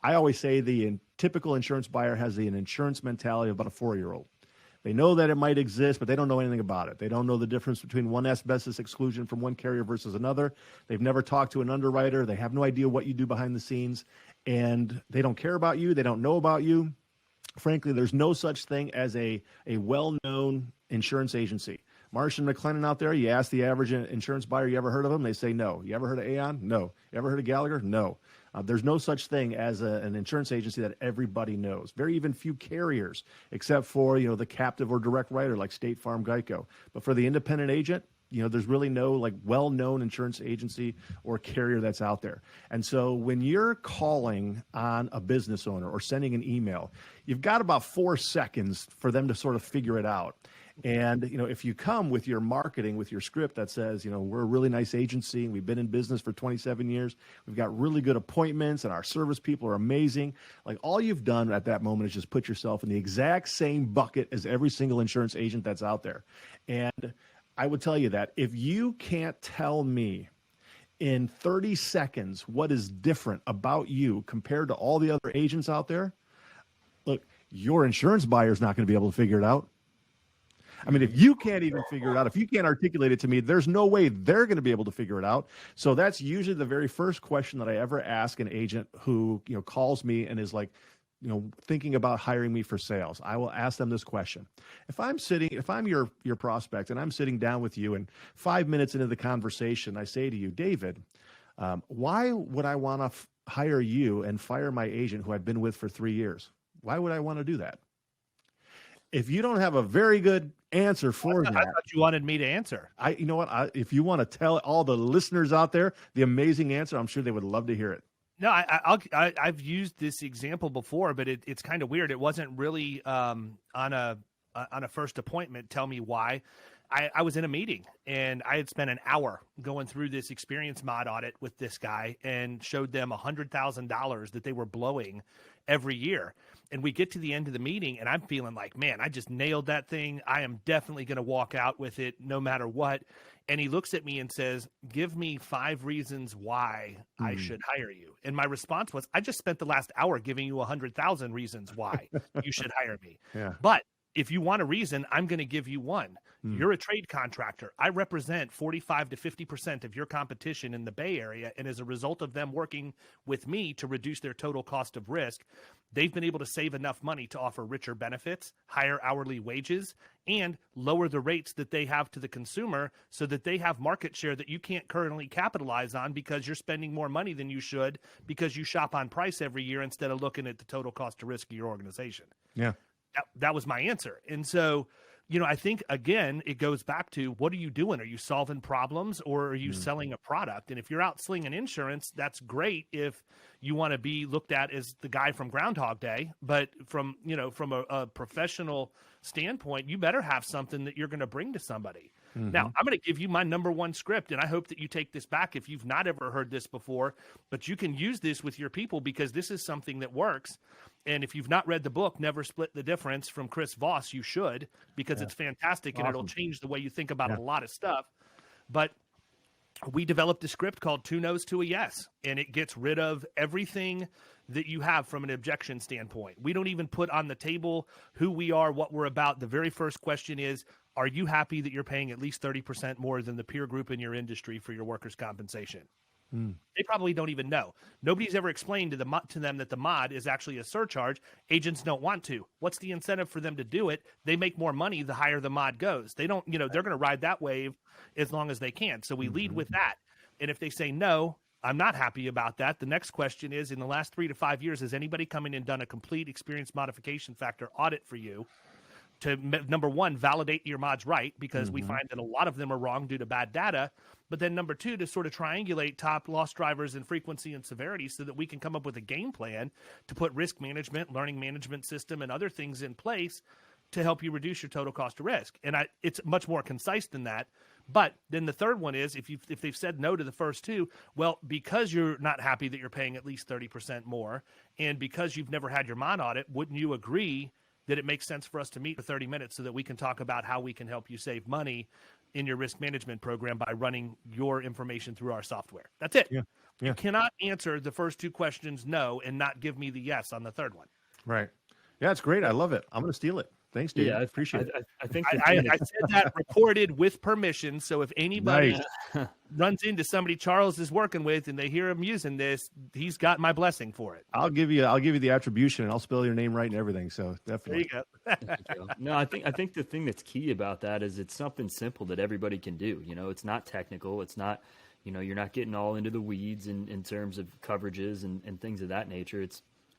I always say the typical insurance buyer has an insurance mentality of about a 4-year-old. They know that it might exist, but they don't know anything about it. They don't know the difference between one asbestos exclusion from one carrier versus another. They've never talked to an underwriter. They have no idea what you do behind the scenes, and they don't care about you. They don't know about you. Frankly, there's no such thing as a well-known insurance agency. Marsh and McLennan out there, you ask the average insurance buyer, you ever heard of them? They say no. You ever heard of Aon? No. You ever heard of Gallagher? No. There's no such thing as an insurance agency that everybody knows. Very even few carriers, except for, the captive or direct writer like State Farm, Geico. But for the independent agent, there's really no well-known insurance agency or carrier that's out there. And so when you're calling on a business owner or sending an email, you've got about 4 seconds for them to sort of figure it out. And, if you come with your marketing, with your script that says, we're a really nice agency and we've been in business for 27 years, we've got really good appointments and our service people are amazing. Like, all you've done at that moment is just put yourself in the exact same bucket as every single insurance agent that's out there. And I would tell you that if you can't tell me in 30 seconds what is different about you compared to all the other agents out there, look, your insurance buyer is not going to be able to figure it out. I mean, if you can't even figure it out, if you can't articulate it to me, there's no way they're going to be able to figure it out. So that's usually the very first question that I ever ask an agent who, calls me and is like, thinking about hiring me for sales. I will ask them this question. If I'm your prospect and I'm sitting down with you and 5 minutes into the conversation, I say to you, David, why would I want to hire you and fire my agent who I've been with for 3 years? Why would I want to do that? If you don't have a very good answer for that, I thought you wanted me to answer. You know what? If you want to tell all the listeners out there the amazing answer, I'm sure they would love to hear it. No, I've used this example before, but it's kind of weird. It wasn't really on a first appointment. Tell me why. I was in a meeting and I had spent an hour going through this experience mod audit with this guy and showed them $100,000 that they were blowing every year. And we get to the end of the meeting and I'm feeling like, man, I just nailed that thing. I am definitely going to walk out with it no matter what. And he looks at me and says, give me 5 reasons why I should hire you. And my response was, I just spent the last hour giving you 100,000 reasons why you should hire me. Yeah. But if you want a reason, I'm going to give you one. You're a trade contractor. I represent 45 to 50% of your competition in the Bay Area. And as a result of them working with me to reduce their total cost of risk, they've been able to save enough money to offer richer benefits, higher hourly wages, and lower the rates that they have to the consumer so that they have market share that you can't currently capitalize on because you're spending more money than you should because you shop on price every year instead of looking at the total cost of risk of your organization. Yeah. That was my answer. And so, I think, again, it goes back to what are you doing? Are you solving problems or are you selling a product? And if you're out slinging insurance, that's great if you want to be looked at as the guy from Groundhog Day. But from a professional standpoint, you better have something that you're going to bring to somebody. Now, I'm going to give you my number one script, and I hope that you take this back if you've not ever heard this before, but you can use this with your people because this is something that works. And if you've not read the book, Never Split the Difference from Chris Voss, you should, because it's fantastic and it'll change the way you think about a lot of stuff. But we developed a script called 2 No's to a Yes, and it gets rid of everything that you have from an objection standpoint. We don't even put on the table who we are, what we're about. The very first question is, are you happy that you're paying at least 30% more than the peer group in your industry for your workers' compensation? They probably don't even know. Nobody's ever explained to them that the mod is actually a surcharge. Agents don't want to. What's the incentive for them to do it? They make more money the higher the mod goes. They don't, they're going to ride that wave as long as they can. So we lead with that. And if they say, no, I'm not happy about that, the next question is, in the last 3 to 5 years, has anybody come in and done a complete experience modification factor audit for you to, number one, validate your mods right, because we find that a lot of them are wrong due to bad data. But then number two, to sort of triangulate top loss drivers in frequency and severity so that we can come up with a game plan to put risk management, learning management system, and other things in place to help you reduce your total cost of risk. And it's much more concise than that. But then the third one is, if they've said no to the first two, well, because you're not happy that you're paying at least 30% more, and because you've never had your mod audit, wouldn't you agree that it makes sense for us to meet for 30 minutes so that we can talk about how we can help you save money in your risk management program by running your information through our software? That's it. Yeah. You cannot answer the first two questions no and not give me the yes on the third one. Right. Yeah, it's great. I love it. I'm going to steal it. Thanks, Dave. Yeah, I appreciate it. I think I said that recorded with permission. So if anybody runs into somebody Charles is working with and they hear him using this, he's got my blessing for it. I'll give you the attribution, and I'll spell your name right and everything. So definitely. There you go. No, I think the thing that's key about that is it's something simple that everybody can do. It's not technical. It's not, you're not getting all into the weeds in terms of coverages and things of that nature.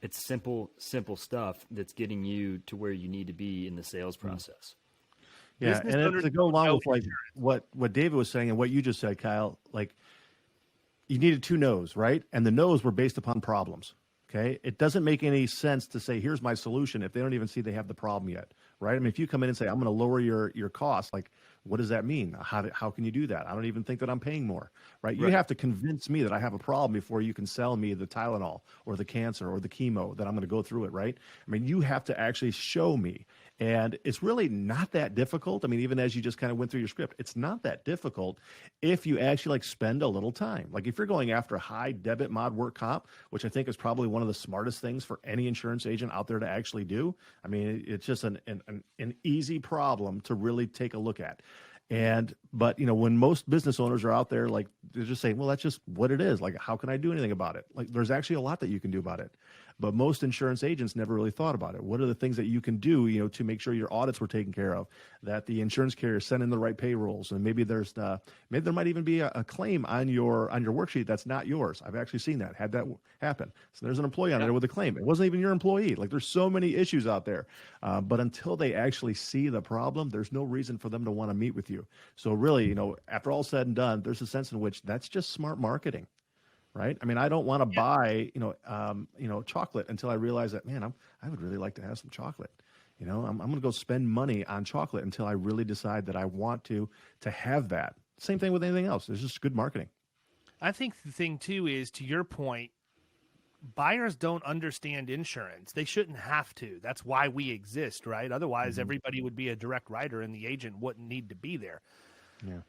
It's simple stuff that's getting you to where you need to be in the sales process. Yeah, Business and owners to go along with know like what David was saying and what you just said, Kyle, like you needed two no's, right? And the no's were based upon problems. Okay, it doesn't make any sense to say here's my solution if they don't even see they have the problem yet, right? I mean, if you come in and say I'm going to lower your costs, like what does that mean? How can you do that? I don't even think that I'm paying more, right? You have to convince me that I have a problem before you can sell me the Tylenol or the cancer or the chemo that I'm going to go through it, right? I mean, you have to actually show me. And it's really not that difficult. I mean, even as you just kind of went through your script, it's not that difficult if you actually like spend a little time. Like if you're going after high debit mod work comp, which I think is probably one of the smartest things for any insurance agent out there to actually do. I mean, it's just an easy problem to really take a look at. But when most business owners are out there, like they're just saying, well, that's just what it is. Like, how can I do anything about it? Like, there's actually a lot that you can do about it. But most insurance agents never really thought about it. What are the things that you can do, to make sure your audits were taken care of, that the insurance carrier sent in the right payrolls, and maybe there might even be a claim on your worksheet that's not yours. I've actually seen that, had that happen. So there's an employee on there with a claim. It wasn't even your employee. Like there's so many issues out there. But until they actually see the problem, there's no reason for them to want to meet with you. So really, after all said and done, there's a sense in which that's just smart marketing. Right. I mean, I don't want to buy, chocolate until I realize that, man, I would really like to have some chocolate. I'm going to go spend money on chocolate until I really decide that I want to have that. Same thing with anything else. It's just good marketing. I think the thing too is, to your point, buyers don't understand insurance. They shouldn't have to. That's why we exist, right? Otherwise, everybody would be a direct writer and the agent wouldn't need to be there. Yeah.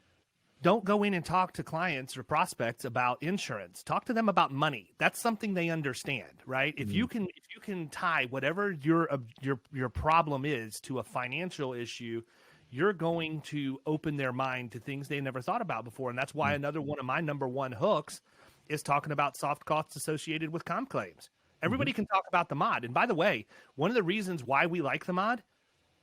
Don't go in and talk to clients or prospects about insurance. Talk to them about money. That's something they understand, right? If you can tie whatever your problem is to a financial issue, you're going to open their mind to things they never thought about before. And that's why another one of my number one hooks is talking about soft costs associated with comp claims. Everybody can talk about the mod. And by the way, one of the reasons why we like the mod,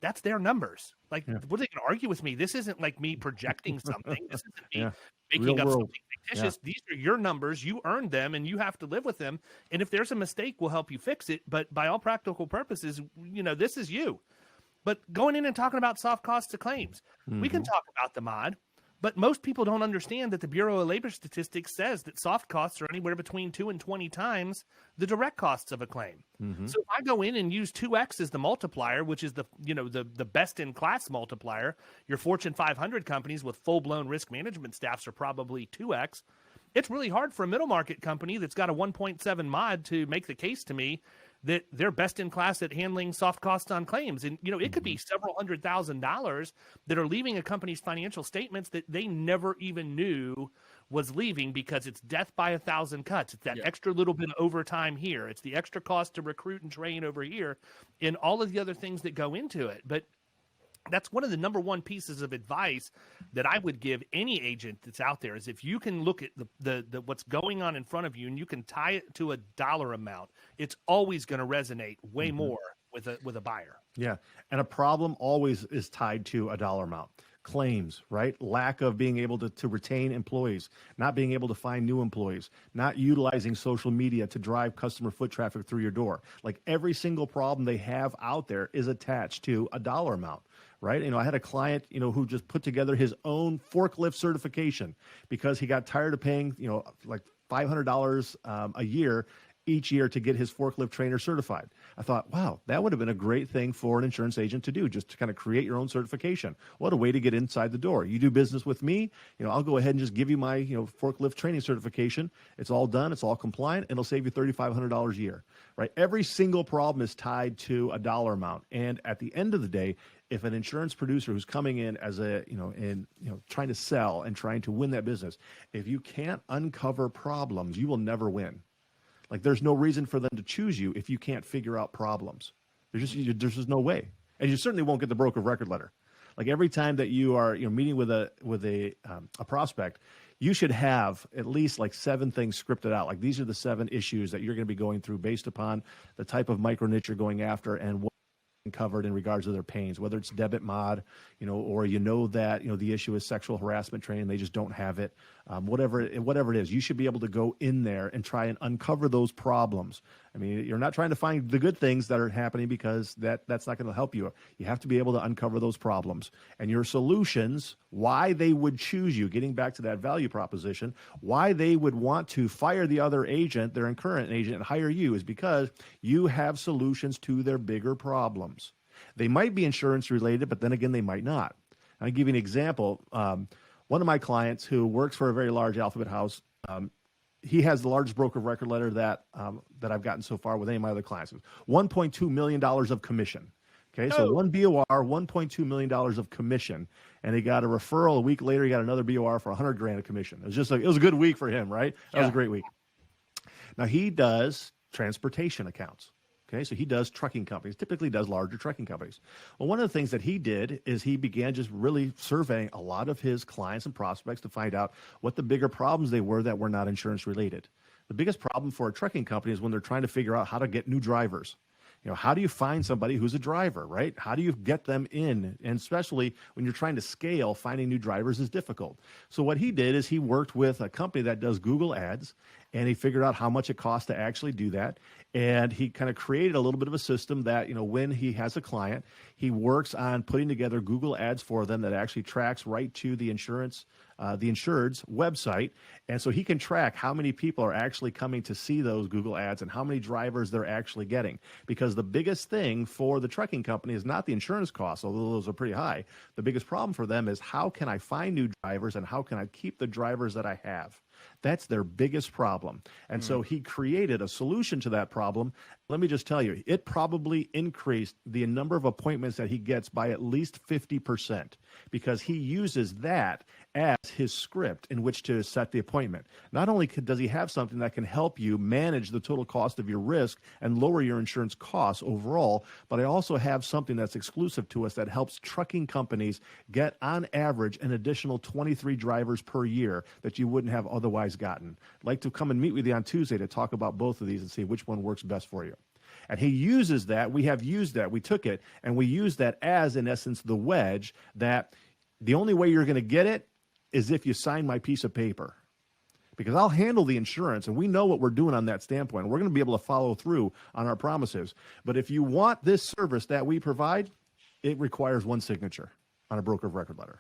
that's their numbers. Like, what are they going to argue with me? This isn't like me projecting something. This isn't me making up something fictitious. These are your numbers. You earned them, and you have to live with them. And if there's a mistake, we'll help you fix it. But by all practical purposes, this is you. But going in and talking about soft costs of claims, we can talk about the mod. But most people don't understand that the Bureau of Labor Statistics says that soft costs are anywhere between 2 and 20 times the direct costs of a claim. So if I go in and use 2x as the multiplier, which is the best in class multiplier, your Fortune 500 companies with full blown risk management staffs are probably 2x. It's really hard for a middle market company that's got a 1.7 mod to make the case to me that they're best in class at handling soft costs on claims. And, it could be several $100,000 that are leaving a company's financial statements that they never even knew was leaving because it's death by 1,000 cuts. It's that extra little bit of overtime here. It's the extra cost to recruit and train over here and all of the other things that go into it. But That's one of the number one pieces of advice that I would give any agent that's out there is if you can look at the what's going on in front of you and you can tie it to a dollar amount, it's always going to resonate way more with a buyer. Yeah. And a problem always is tied to a dollar amount. Claims, right? Lack of being able to retain employees, not being able to find new employees, not utilizing social media to drive customer foot traffic through your door. Like every single problem they have out there is attached to a dollar amount, right? I had a client, who just put together his own forklift certification because he got tired of paying, like $500 a year each year to get his forklift trainer certified. I thought, wow, that would have been a great thing for an insurance agent to do, just to kind of create your own certification. What a way to get inside the door. You do business with me, I'll go ahead and just give you my, forklift training certification. It's all done. It's all compliant. And it'll save you $3,500 a year, right? Every single problem is tied to a dollar amount. And at the end of the day, if an insurance producer who's coming in as trying to sell and trying to win that business, if you can't uncover problems, you will never win. Like there's no reason for them to choose you if you can't figure out problems. There's just no way, and you certainly won't get the broker of record letter. Like every time that you are meeting with a prospect, you should have at least like 7 things scripted out. Like these are the 7 issues that you're going to be going through based upon the type of micro niche you're going after and what covered in regards to their pains, whether it's debit mod, or that the issue is sexual harassment training, they just don't have it. Whatever it is, you should be able to go in there and try and uncover those problems. I mean, you're not trying to find the good things that are happening because that's not going to help you. You have to be able to uncover those problems and your solutions, why they would choose you, getting back to that value proposition, why they would want to fire the other agent, their current agent, and hire you is because you have solutions to their bigger problems. They might be insurance related, but then again, they might not. I'll give you an example. One of my clients who works for a very large alphabet house, he has the largest broker of record letter that I've gotten so far with any of my other clients. $1.2 million of commission. Okay, so one BOR, $1.2 million of commission, and he got a referral. A week later, he got another BOR for $100,000 of commission. It was a good week for him, right? That was a great week. Now he does transportation accounts. Okay, so he does trucking companies, typically does larger trucking companies. Well, one of the things that he did is he began just really surveying a lot of his clients and prospects to find out what the bigger problems they were that were not insurance related. The biggest problem for a trucking company is when they're trying to figure out how to get new drivers. How do you find somebody who's a driver, right? How do you get them in? And especially when you're trying to scale, finding new drivers is difficult. So what he did is he worked with a company that does Google ads, and he figured out how much it costs to actually do that. And he kind of created a little bit of a system that, when he has a client, he works on putting together Google ads for them that actually tracks right to the insured's website. And so he can track how many people are actually coming to see those Google ads and how many drivers they're actually getting. Because the biggest thing for the trucking company is not the insurance costs, although those are pretty high. The biggest problem for them is how can I find new drivers and how can I keep the drivers that I have? That's their biggest problem. And so he created a solution to that problem. Let me just tell you, it probably increased the number of appointments that he gets by at least 50% because he uses that as his script in which to set the appointment. Not only does he have something that can help you manage the total cost of your risk and lower your insurance costs overall, but I also have something that's exclusive to us that helps trucking companies get on average an additional 23 drivers per year that you wouldn't have otherwise gotten. I'd like to come and meet with you on Tuesday to talk about both of these and see which one works best for you. And he uses that. We have used that. We took it and we used that as, in essence, the wedge that the only way you're going to get it is if you sign my piece of paper. Because I'll handle the insurance, and we know what we're doing on that standpoint. We're going to be able to follow through on our promises. But if you want this service that we provide, it requires one signature on a broker of record letter.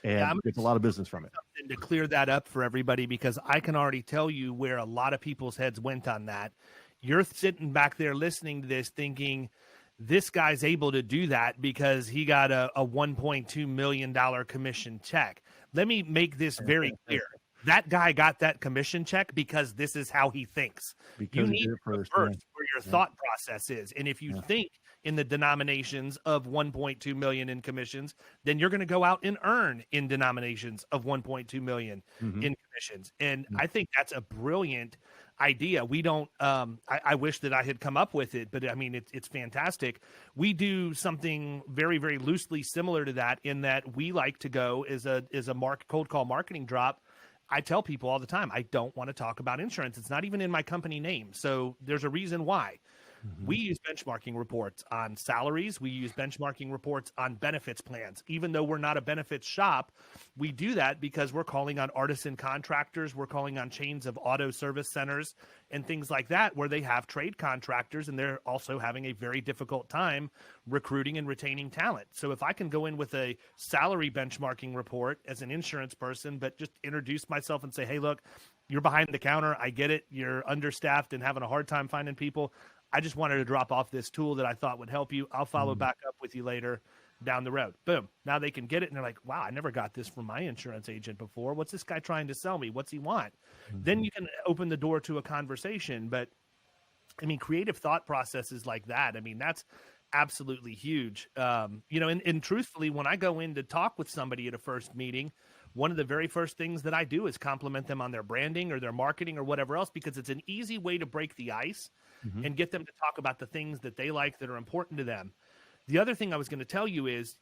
And it's a lot of business from it. To clear that up for everybody, because I can already tell you where a lot of people's heads went on that. You're sitting back there listening to this thinking, this guy's able to do that because he got a $1.2 million commission check. Let me make this very clear. That guy got that commission check because this is how he thinks. Because you need to reverse where your thought process is. And if you think in the denominations of 1.2 million in commissions, then you're going to go out and earn in denominations of 1.2 million in commissions. And I think that's a brilliant idea. We don't, I wish that I had come up with it, but I mean, it's fantastic. We do something very, very loosely similar to that in that we like to go as a cold call marketing drop. I tell people all the time, I don't want to talk about insurance. It's not even in my company name. So there's a reason why. We use benchmarking reports on salaries. We use benchmarking reports on benefits plans. Even though we're not a benefits shop, we do that because we're calling on artisan contractors. We're calling on chains of auto service centers and things like that where they have trade contractors, and they're also having a very difficult time recruiting and retaining talent. So if I can go in with a salary benchmarking report as an insurance person, but just introduce myself and say, hey, look, you're behind the counter. I get it. You're understaffed and having a hard time finding people. I just wanted to drop off this tool that I thought would help you. I'll follow back up with you later down the road. Boom. Now they can get it. And they're like, wow, I never got this from my insurance agent before. What's this guy trying to sell me? What's he want? Then you can open the door to a conversation. But I mean, creative thought processes like that, I mean, that's absolutely huge. And truthfully, when I go in to talk with somebody at a first meeting, one of the very first things that I do is compliment them on their branding or their marketing or whatever else, because it's an easy way to break the ice and get them to talk about the things that they like that are important to them. The other thing I was going to tell you is,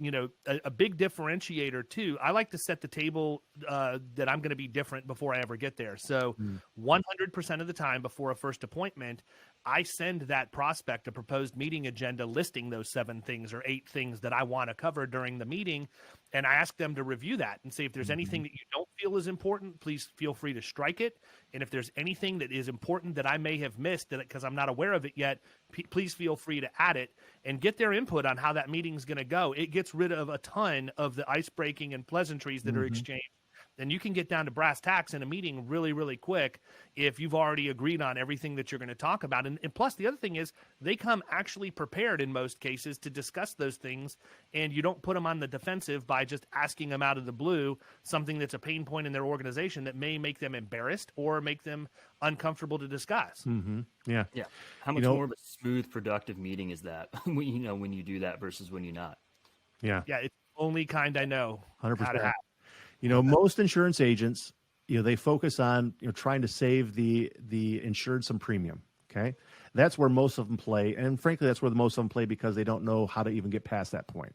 a big differentiator too. I like to set the table that I'm going to be different before I ever get there. So 100% of the time before a first appointment, I send that prospect a proposed meeting agenda listing those 7 things or 8 things that I want to cover during the meeting. And I ask them to review that and say, if there's anything that you don't feel is important, please feel free to strike it. And if there's anything that is important that I may have missed because I'm not aware of it yet, please feel free to add it and get their input on how that meeting's going to go. It gets rid of a ton of the ice breaking and pleasantries that are exchanged. And you can get down to brass tacks in a meeting really, really quick if you've already agreed on everything that you're going to talk about. And plus, the other thing is they come actually prepared in most cases to discuss those things, and you don't put them on the defensive by just asking them out of the blue something that's a pain point in their organization that may make them embarrassed or make them uncomfortable to discuss. Yeah. How much more of a smooth, productive meeting is that when you do that versus when you're not? Yeah, it's the only kind I know 100%. how to have. Most insurance agents, they focus on trying to save the insured some premium. Okay, that's where most of them play, and frankly, that's where most of them play because they don't know how to even get past that point.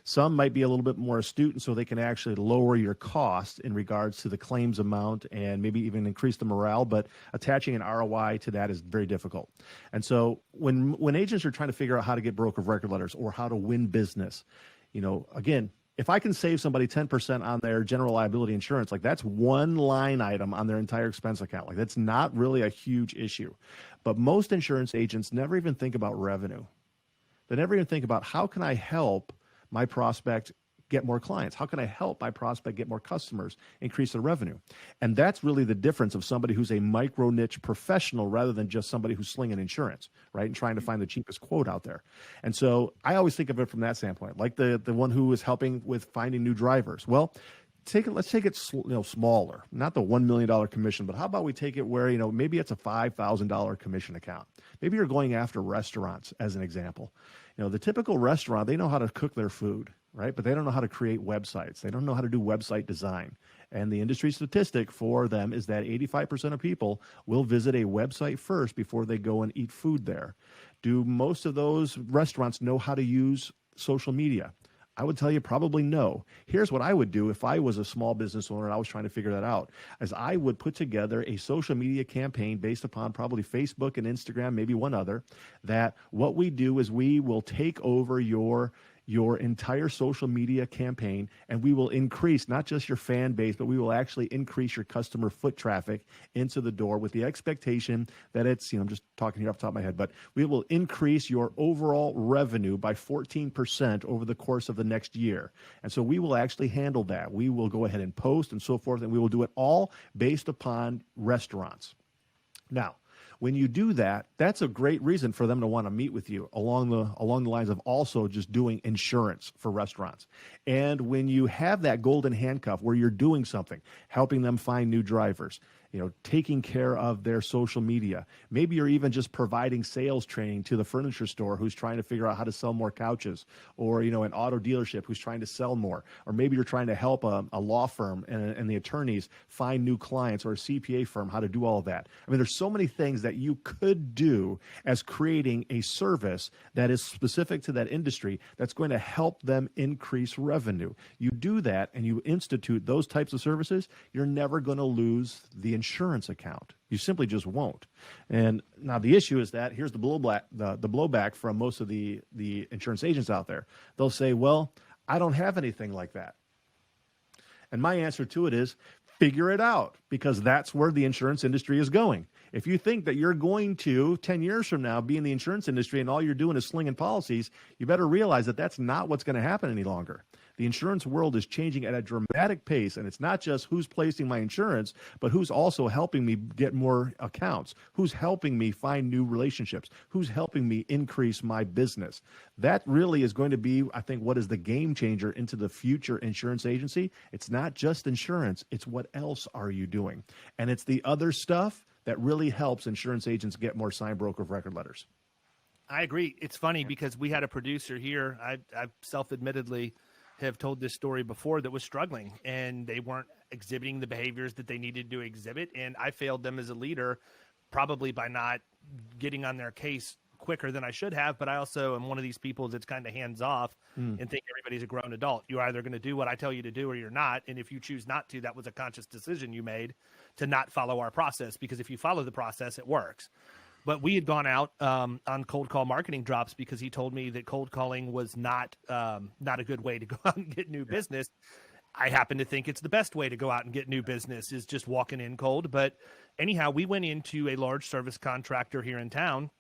Some might be a little bit more astute, and so they can actually lower your cost in regards to the claims amount and maybe even increase the morale. But attaching an ROI to that is very difficult. And so when agents are trying to figure out how to get broker of record letters or how to win business, again, if I can save somebody 10% on their general liability insurance, like that's one line item on their entire expense account. Like that's not really a huge issue. But most insurance agents never even think about revenue. They never even think about how can I help my prospect get more clients? How can I help my prospect get more customers, increase their revenue? And that's really the difference of somebody who's a micro niche professional rather than just somebody who's slinging insurance, right? And trying to find the cheapest quote out there. And so I always think of it from that standpoint, like the one who is helping with finding new drivers. Well, let's take it smaller, not the $1 million commission, but how about we take it where, maybe it's a $5,000 commission account. Maybe you're going after restaurants as an example. The typical restaurant, they know how to cook their food, right? But they don't know how to create websites. They don't know how to do website design. And the industry statistic for them is that 85% of people will visit a website first before they go and eat food there. Do most of those restaurants know how to use social media? I would tell you probably no. Here's what I would do if I was a small business owner and I was trying to figure that out, is I would put together a social media campaign based upon probably Facebook and Instagram, maybe one other, that what we do is we will take over your entire social media campaign, and we will increase not just your fan base, but we will actually increase your customer foot traffic into the door with the expectation that it's, I'm just talking here off the top of my head, but we will increase your overall revenue by 14% over the course of the next year. And so we will actually handle that. We will go ahead and post and so forth, and we will do it all based upon restaurants. Now, when you do that, that's a great reason for them to want to meet with you along the lines of also just doing insurance for restaurants. And when you have that golden handcuff where you're doing something, helping them find new drivers, taking care of their social media. Maybe you're even just providing sales training to the furniture store who's trying to figure out how to sell more couches, or, an auto dealership who's trying to sell more. Or maybe you're trying to help a law firm and the attorneys find new clients, or a CPA firm how to do all of that. I mean, there's so many things that you could do as creating a service that is specific to that industry that's going to help them increase revenue. You do that and you institute those types of services, you're never going to lose the insurance account. You simply just won't. And now the issue is that here's the blowback from most of the insurance agents out there. They'll say, well, I don't have anything like that. And my answer to it is, figure it out, because that's where the insurance industry is going. If you think that you're going to, 10 years from now, be in the insurance industry and all you're doing is slinging policies, you better realize that that's not what's going to happen any longer. The insurance world is changing at a dramatic pace, and it's not just who's placing my insurance, but who's also helping me get more accounts, who's helping me find new relationships, who's helping me increase my business. That really is going to be, I think, what is the game changer into the future insurance agency. It's not just insurance, it's what else are you doing? And it's the other stuff that really helps insurance agents get more signed broker of record letters. I agree. It's funny because we had a producer here, I self-admittedly have told this story before, that was struggling and they weren't exhibiting the behaviors that they needed to exhibit. And I failed them as a leader, probably by not getting on their case quicker than I should have. But I also am one of these people that's kind of hands off and think everybody's a grown adult. You're either going to do what I tell you to do or you're not. And if you choose not to, that was a conscious decision you made to not follow our process, because if you follow the process, it works. But we had gone out on cold call marketing drops because he told me that cold calling was not a good way to go out and get new business. I happen to think it's the best way to go out and get new business, is just walking in cold. But anyhow, we went into a large service contractor here in town,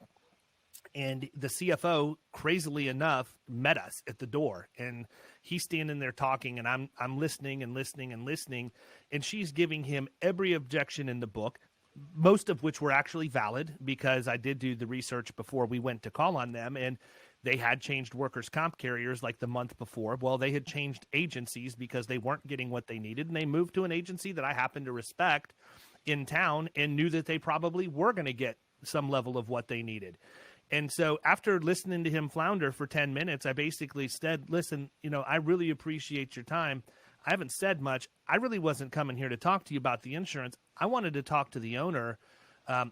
and the CFO, crazily enough, met us at the door, and he's standing there talking, and I'm listening and listening and listening, and she's giving him every objection in the book, most of which were actually valid, because I did do the research before we went to call on them, and they had changed workers' comp carriers like the month before. Well, they had changed agencies because they weren't getting what they needed, and they moved to an agency that I happen to respect in town and knew that they probably were going to get some level of what they needed. And so after listening to him flounder for 10 minutes, I basically said, listen, I really appreciate your time. I haven't said much. I really wasn't coming here to talk to you about the insurance. I wanted to talk to the owner,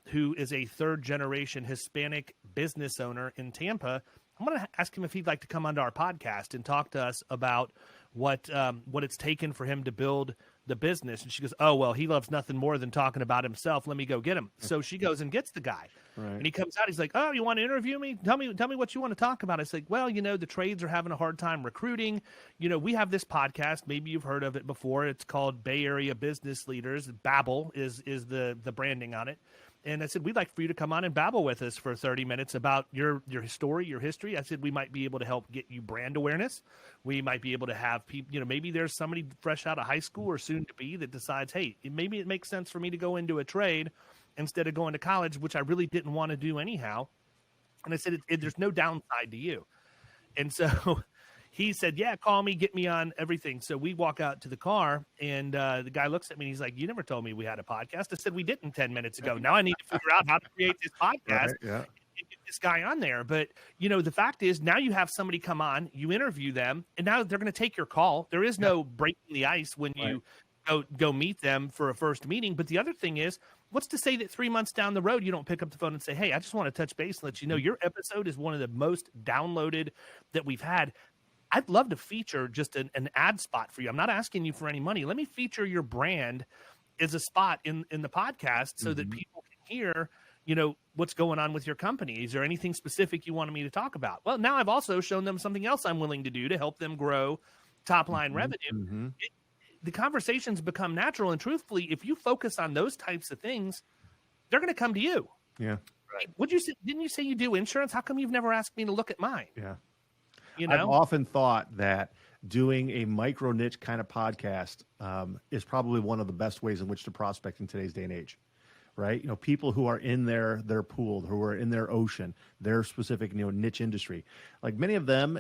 who is a third-generation Hispanic business owner in Tampa. I'm going to ask him if he'd like to come onto our podcast and talk to us about what it's taken for him to build the business. And she goes, oh, well, he loves nothing more than talking about himself. Let me go get him. So she goes and gets the guy. Right. And he comes out. He's like, oh, you want to interview me? Tell me what you want to talk about. I said, well, the trades are having a hard time recruiting. We have this podcast. Maybe you've heard of it before. It's called Bay Area Business Leaders. Babble is the branding on it. And I said, we'd like for you to come on and babble with us for 30 minutes about your story, your history. I said, we might be able to help get you brand awareness. We might be able to have people, maybe there's somebody fresh out of high school or soon to be that decides, hey, maybe it makes sense for me to go into a trade instead of going to college, which I really didn't want to do anyhow. And I said, there's no downside to you. And so he said, yeah, call me, get me on everything. So we walk out to the car, and the guy looks at me and he's like, you never told me we had a podcast. I said, we didn't 10 minutes ago. Now I need to figure out how to create this podcast. Right, yeah. And get this guy on there. But, the fact is, now you have somebody come on, you interview them, and now they're going to take your call. There is no breaking the ice when you go meet them for a first meeting. But the other thing is, what's to say that 3 months down the road, you don't pick up the phone and say, hey, I just want to touch base and let you know your episode is one of the most downloaded that we've had. I'd love to feature just an ad spot for you. I'm not asking you for any money. Let me feature your brand as a spot in the podcast so that people can hear, what's going on with your company. Is there anything specific you wanted me to talk about? Well, now I've also shown them something else I'm willing to do to help them grow top line revenue. The conversations become natural. And truthfully, if you focus on those types of things, they're going to come to you. Yeah. Right. Didn't you say you do insurance? How come you've never asked me to look at mine? Yeah. I've often thought that doing a micro niche kind of podcast is probably one of the best ways in which to prospect in today's day and age. right? People who are in their pool, who are in their ocean, their specific, niche industry. Like many of them,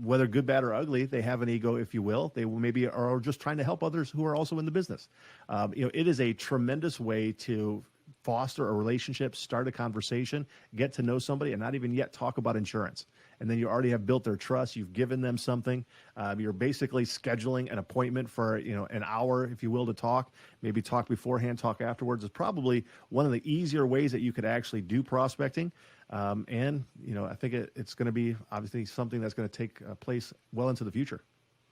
whether good, bad, or ugly, they have an ego, if you will. They maybe are just trying to help others who are also in the business. It is a tremendous way to foster a relationship, start a conversation, get to know somebody, and not even yet talk about insurance. And then you already have built their trust. You've given them something. You're basically scheduling an appointment for, an hour, if you will, to talk. Maybe talk beforehand, talk afterwards. Is probably one of the easier ways that you could actually do prospecting. And I think it's going to be obviously something that's going to take place well into the future.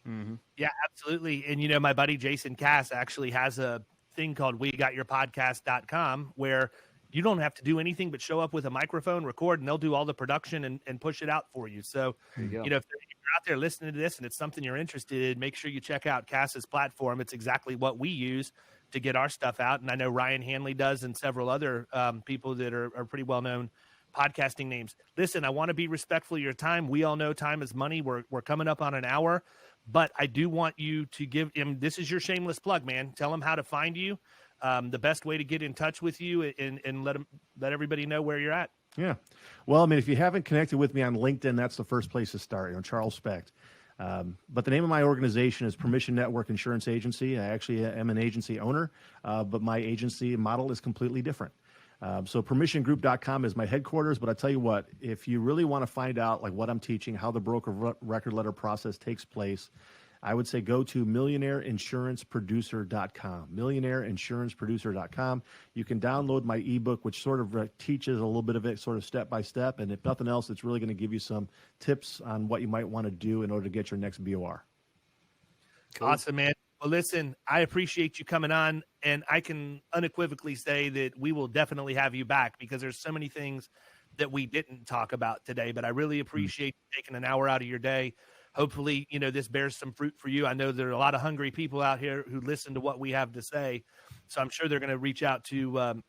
Mm-hmm. Yeah, absolutely. And, my buddy Jason Cass actually has a thing called WeGotYourPodcast.com where you don't have to do anything but show up with a microphone, record, and they'll do all the production and push it out for you. So, if you're out there listening to this and it's something you're interested in, make sure you check out Cass's platform. It's exactly what we use to get our stuff out. And I know Ryan Hanley does and several other people that are pretty well-known podcasting names. Listen, I want to be respectful of your time. We all know time is money. We're coming up on an hour, but I do want you to give him, this is your shameless plug, man. Tell him how to find you. The best way to get in touch with you and let everybody know where you're at. Yeah. Well, if you haven't connected with me on LinkedIn, that's the first place to start, Charles Specht. But the name of my organization is Permission Network Insurance Agency. I actually am an agency owner, but my agency model is completely different. So permissiongroup.com is my headquarters, but I tell you what, if you really want to find out like what I'm teaching, how the broker record letter process takes place, I would say go to millionaireinsuranceproducer.com, millionaireinsuranceproducer.com. You can download my ebook, which sort of teaches a little bit of it sort of step by step. And if nothing else, it's really going to give you some tips on what you might want to do in order to get your next BOR. Cool. Awesome, man. Well, listen, I appreciate you coming on, and I can unequivocally say that we will definitely have you back because there's so many things that we didn't talk about today, but I really appreciate you taking an hour out of your day. Hopefully, this bears some fruit for you. I know there are a lot of hungry people out here who listen to what we have to say, so I'm sure they're going to reach out to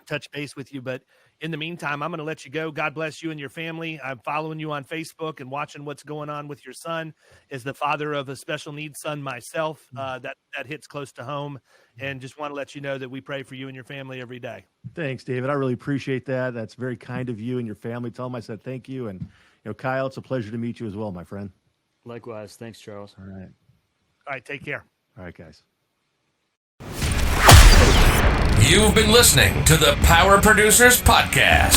touch base with you. But in the meantime, I'm going to let you go. God bless you and your family. I'm following you on Facebook and watching what's going on with your son. As the father of a special needs son myself, that hits close to home, and just want to let you know that we pray for you and your family every day. Thanks, David. I really appreciate that. That's very kind of you and your family. Tell them I said thank you. And, Kyle, it's a pleasure to meet you as well, my friend. Likewise. Thanks, Charles. All right. All right. Take care. All right, guys. You've been listening to the Power Producers Podcast.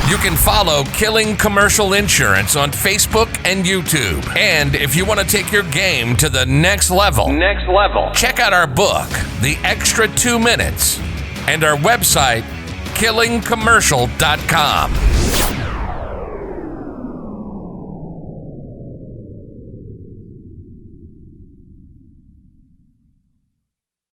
You can follow Killing Commercial Insurance on Facebook and YouTube. And if you want to take your game to the next level, check out our book, The Extra 2 Minutes, and our website, killingcommercial.com.